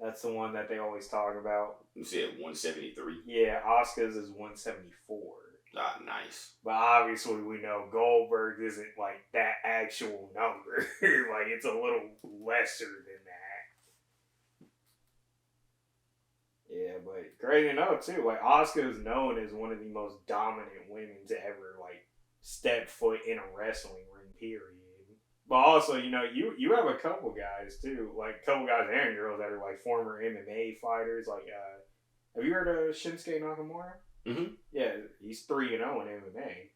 That's the one that they always talk about. You said 173? Yeah, Asuka's is 174. Ah, nice. But obviously we know Goldberg isn't like that actual number. Like it's a little lesser than that. Yeah, but crazy enough too, like Asuka is known as one of the most dominant women to ever like step foot in a wrestling ring, period. But also, you know, you have a couple guys too, like a couple guys and girls that are like former MMA fighters. Like, have you heard of Shinsuke Nakamura? Mm-hmm. Yeah, he's 3-0 in MMA.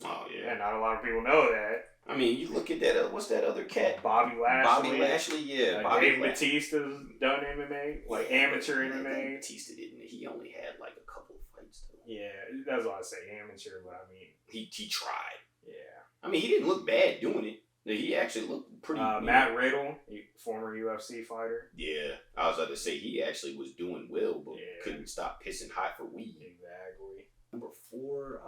Oh yeah. Yeah, not a lot of people know that. I mean, you look at that. What's that other cat? Bobby Lashley. Yeah. Dave Batista's done MMA, like amateur MMA. Batista didn't. He only had like a couple of fights though. Yeah, that's what I say, amateur. But I mean, he tried. Yeah. I mean, he didn't look bad doing it. He actually looked pretty. Matt Riddle, former UFC fighter. Yeah, I was about to say he actually was doing well, but couldn't stop pissing hot for weed. Exactly. Number 4,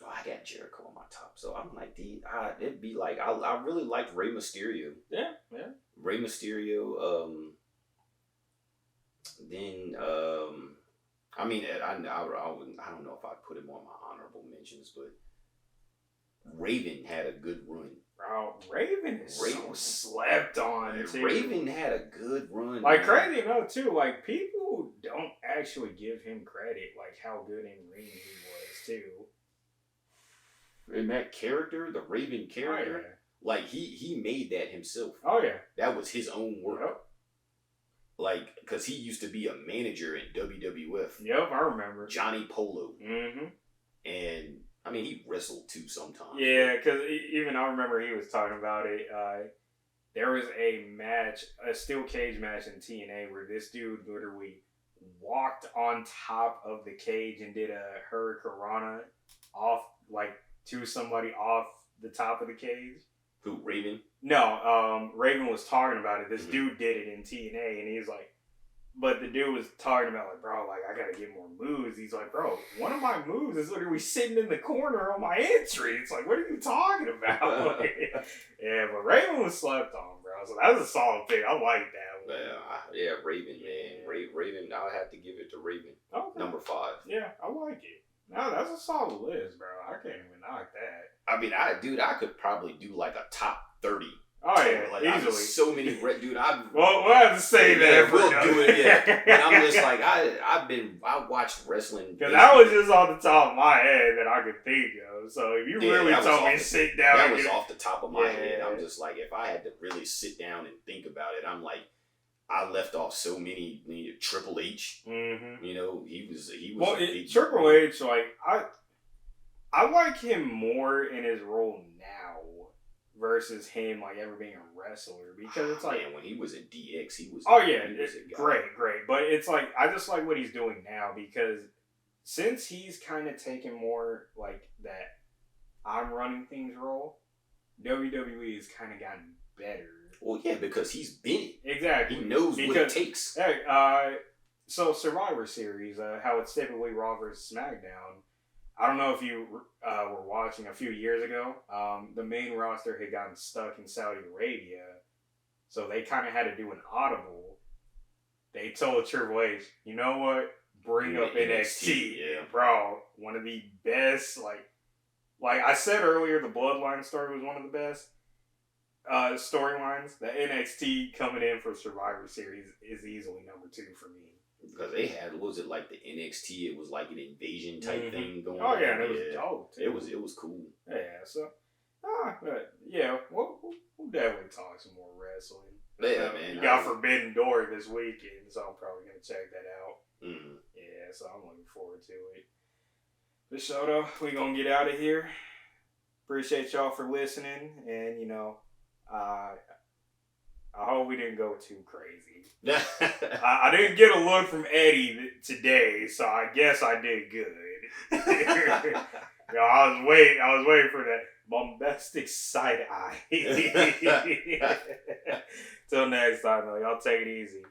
I got Jericho on my top, so I'm like, it'd be like I really liked Rey Mysterio. Yeah. Rey Mysterio. Then I mean, I don't know if I'd put him on my honorable mentions, but Raven had a good run. Bro, Raven is so slept on, too. Raven had a good run. Like, crazy enough, too, like, people don't actually give him credit, like, how good in ring he was, too. And that character, the Raven character, like, he made that himself. Oh, yeah. That was his own work. Yep. Like, because he used to be a manager in WWF. Yep, I remember. Johnny Polo. Mm-hmm. And, I mean, he wrestled too sometimes. Yeah, because even I remember he was talking about it. There was a match, a steel cage match in TNA where this dude literally walked on top of the cage and did a hurricanrana off, like, to somebody off the top of the cage. Who, Raven? No, Raven was talking about it. This dude did it in TNA, and he's like, but the dude was talking about, like, bro, like, I gotta get more moves. He's like, bro, one of my moves is literally sitting in the corner on my entry. It's like, what are you talking about? Yeah, but Raven was slept on, bro. So that was a solid pick. I like that one. Yeah, Raven, man. Raven, I'll have to give it to Raven. Okay. Number 5. Yeah, I like it. No, that's a solid list, bro. I can't even knock that. I mean, I could probably do like a top 30. Oh, yeah, like, easily. So many, dude. Well, we'll have to say that. We'll do it, yeah. But I'm just like, I watched wrestling. Because that was just off the top of my head that I could think of. So if you really told me to sit down. That was off the top of my head. I'm just like, if I had to really sit down and think about it, I'm like, I left off so many. Triple H. Mm-hmm. You know, he was. Well, a big Triple H, like I like him more in his role now versus him like ever being a wrestler because it's like man, when he was in DX, he was. Oh yeah, great, but it's like I just like what he's doing now because since he's kind of taken more like that I'm running things role, WWE has kind of gotten better. Well, yeah, because he's been it. Exactly. He knows what it takes. Hey, so Survivor Series, how it's typically Raw versus SmackDown. I don't know if you were watching a few years ago. The main roster had gotten stuck in Saudi Arabia, so they kind of had to do an audible. They told Triple H, you know what? Bring up NXT. Yeah. Bro, one of the best, like I said earlier, the Bloodline story was one of the best storylines. The NXT coming in for Survivor Series is easily number 2 for me. Because they had, what was it, like the NXT? It was like an invasion type thing going on. on. Oh yeah, and it was dope too. It was cool. Yeah, so but yeah, we'll definitely talk some more wrestling. Yeah, man. You got Forbidden Door this weekend, so I'm probably gonna check that out. Mm. Yeah, so I'm looking forward to it. But so though, we gonna get out of here. Appreciate y'all for listening, and you know, I hope we didn't go too crazy. I didn't get a look from Eddie today, so I guess I did good. You know, I was waiting for that bombastic side eye. Till next time, though, y'all take it easy.